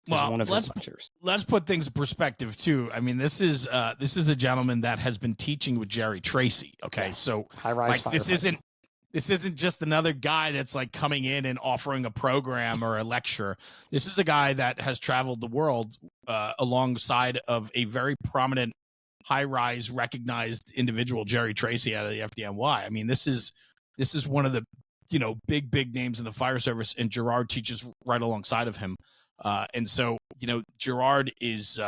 C: Well, one of his lectures. Let's put things in perspective too. I mean, this is a gentleman that has been teaching with Jerry Tracy. Okay, so
B: high rise.
C: This This isn't just another guy that's like coming in and offering a program or a lecture. This is a guy that has traveled the world alongside of a very prominent, high-rise, recognized individual, Jerry Tracy out of the FDNY. I mean, this is one of the big names in the fire service, and Gerard teaches right alongside of him. And so Gerard is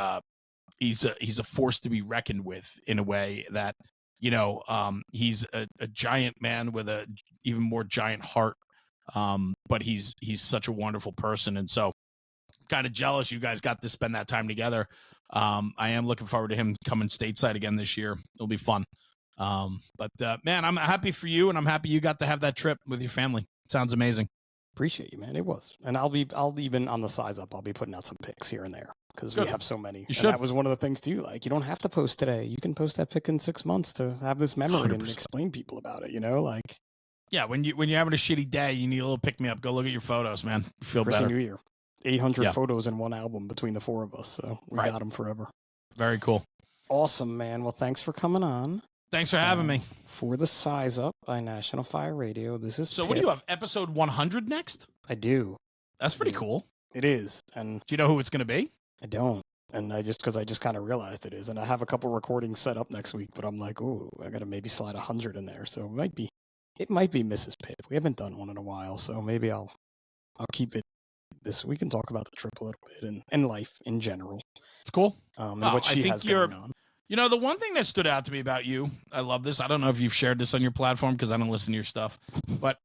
C: he's a force to be reckoned with in a way that he's a giant man with a even more giant heart, but he's such a wonderful person. And so kind of jealous you guys got to spend that time together. I am looking forward to him coming stateside again this year. It'll be fun. But man, I'm happy for you, and I'm happy you got to have that trip with your family. Sounds amazing.
B: Appreciate you, man. It was. And I'll even on the size up, I'll be putting out some pics here and there because we have so many.
C: You should.
B: That was one of the things too. Like, you don't have to post today. You can post that pic in 6 months to have this memory
C: 100%.
B: and explain people about it. Like,
C: yeah, when you're having a shitty day, you need a little pick me up. Go look at your photos, man. Feel
B: Chrissy
C: better.
B: New Year, 800 photos in one album between the four of us. So we got them forever.
C: Very cool.
B: Awesome, man. Well, thanks for coming on.
C: Thanks for having me.
B: For the Size Up by National Fire Radio. This is
C: so.
B: Pip.
C: What do you have? Episode 100 next?
B: I do.
C: That's pretty cool.
B: It is. And
C: do you know who it's going to be?
B: I don't. And I just kind of realized it is. And I have a couple recordings set up next week, but I'm like, oh, I got to maybe slide 100 in there. So it might be Mrs. Pip. We haven't done one in a while, so maybe I'll keep it. We can talk about the trip a little bit and life in general.
C: It's cool.
B: And what she has going on.
C: The one thing that stood out to me about you, I love this. I don't know if you've shared this on your platform because I don't listen to your stuff, but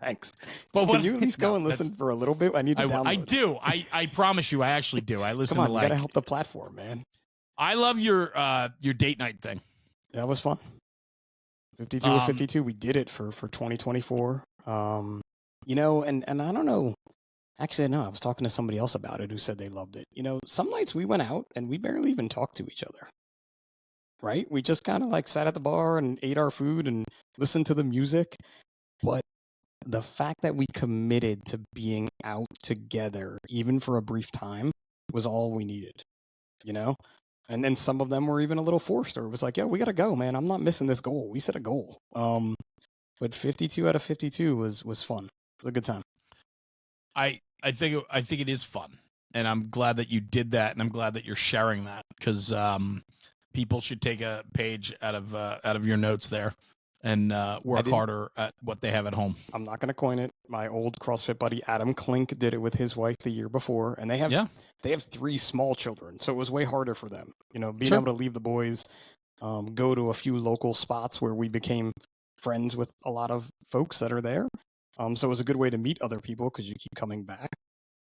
B: thanks.
C: But
B: can you at least go and listen for a little bit? I need to download.
C: I do. I promise you, I actually do. I listen.
B: Come on,
C: to
B: you gotta help the platform, man.
C: I love your date night thing.
B: That was fun. 52 or 52. We did it for 2024. And I don't know. Actually, no, I was talking to somebody else about it who said they loved it. Some nights we went out and we barely even talked to each other. Right? We just kind of like sat at the bar and ate our food and listened to the music. But the fact that we committed to being out together, even for a brief time, was all we needed. And then some of them were even a little forced, or it was like, yo, we got to go, man. I'm not missing this goal. We set a goal. But 52 out of 52 was fun. It was a good time.
C: I think it is fun, and I'm glad that you did that, and I'm glad that you're sharing that because people should take a page out of your notes there and work harder at what they have at home. I'm
B: not going to coin it. My old CrossFit buddy Adam Klink did it with his wife the year before, and they have 3 small children, so it was way harder for them. Being able to leave the boys, go to a few local spots where we became friends with a lot of folks that are there. So it was a good way to meet other people because you keep coming back.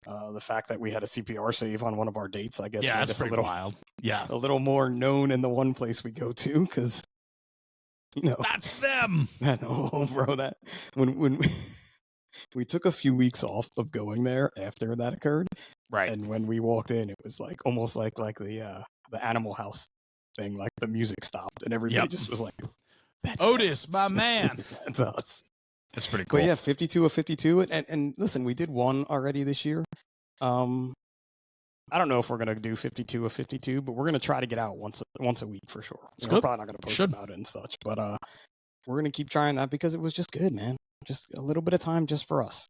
B: The fact that we had a CPR save on one of our dates, I guess,
C: that's pretty wild. Yeah,
B: a little more known in the one place we go to because,
C: that's them.
B: I know, bro. That when we took a few weeks off of going there after that occurred,
C: right?
B: And when we walked in, it was like almost like the Animal House thing. Like the music stopped and everybody just was like, "That's
C: Otis, my man."
B: That's us.
C: That's pretty cool.
B: But yeah, 52 of 52. And listen, we did one already this year. I don't know if we're going to do 52 of 52, but we're going to try to get out once a week for sure. We're probably not going to post about it and such, but we're going to keep trying that because it was just good, man. Just a little bit of time just for us.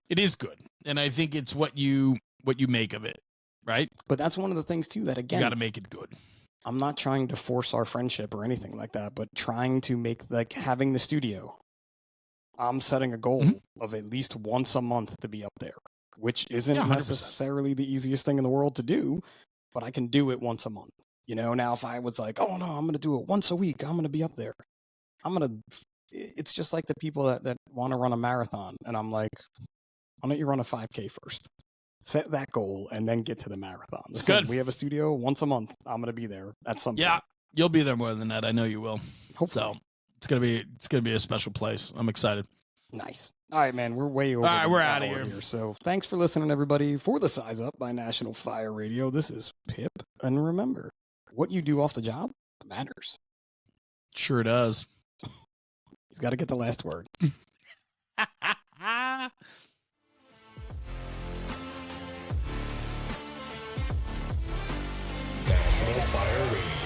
C: It is good. And I think it's what you make of it, right?
B: But that's one of the things too that, again,
C: you got to make it good.
B: I'm not trying to force our friendship or anything like that, but trying to make, like, having the studio. I'm setting a goal of at least once a month to be up there, which isn't necessarily the easiest thing in the world to do, but I can do it once a month. Now if I was like, oh no, I'm going to do it once a week, I'm going to be up there. It's just like the people that want to run a marathon. And I'm like, why don't you run a 5K first? Set that goal and then get to the marathon.
C: It's good.
B: We have a studio once a month. I'm going to be there at some point.
C: Yeah, you'll be there more than that. I know you will.
B: Hopefully.
C: So. It's gonna be a special place. I'm excited.
B: Nice. All right, man. We're way over.
C: All right, we're out of here.
B: So thanks for listening, everybody. For the Size Up by National Fire Radio, this is Pip. And remember, what you do off the job matters.
C: Sure does.
B: He's got to get the last word.
A: National Fire Radio.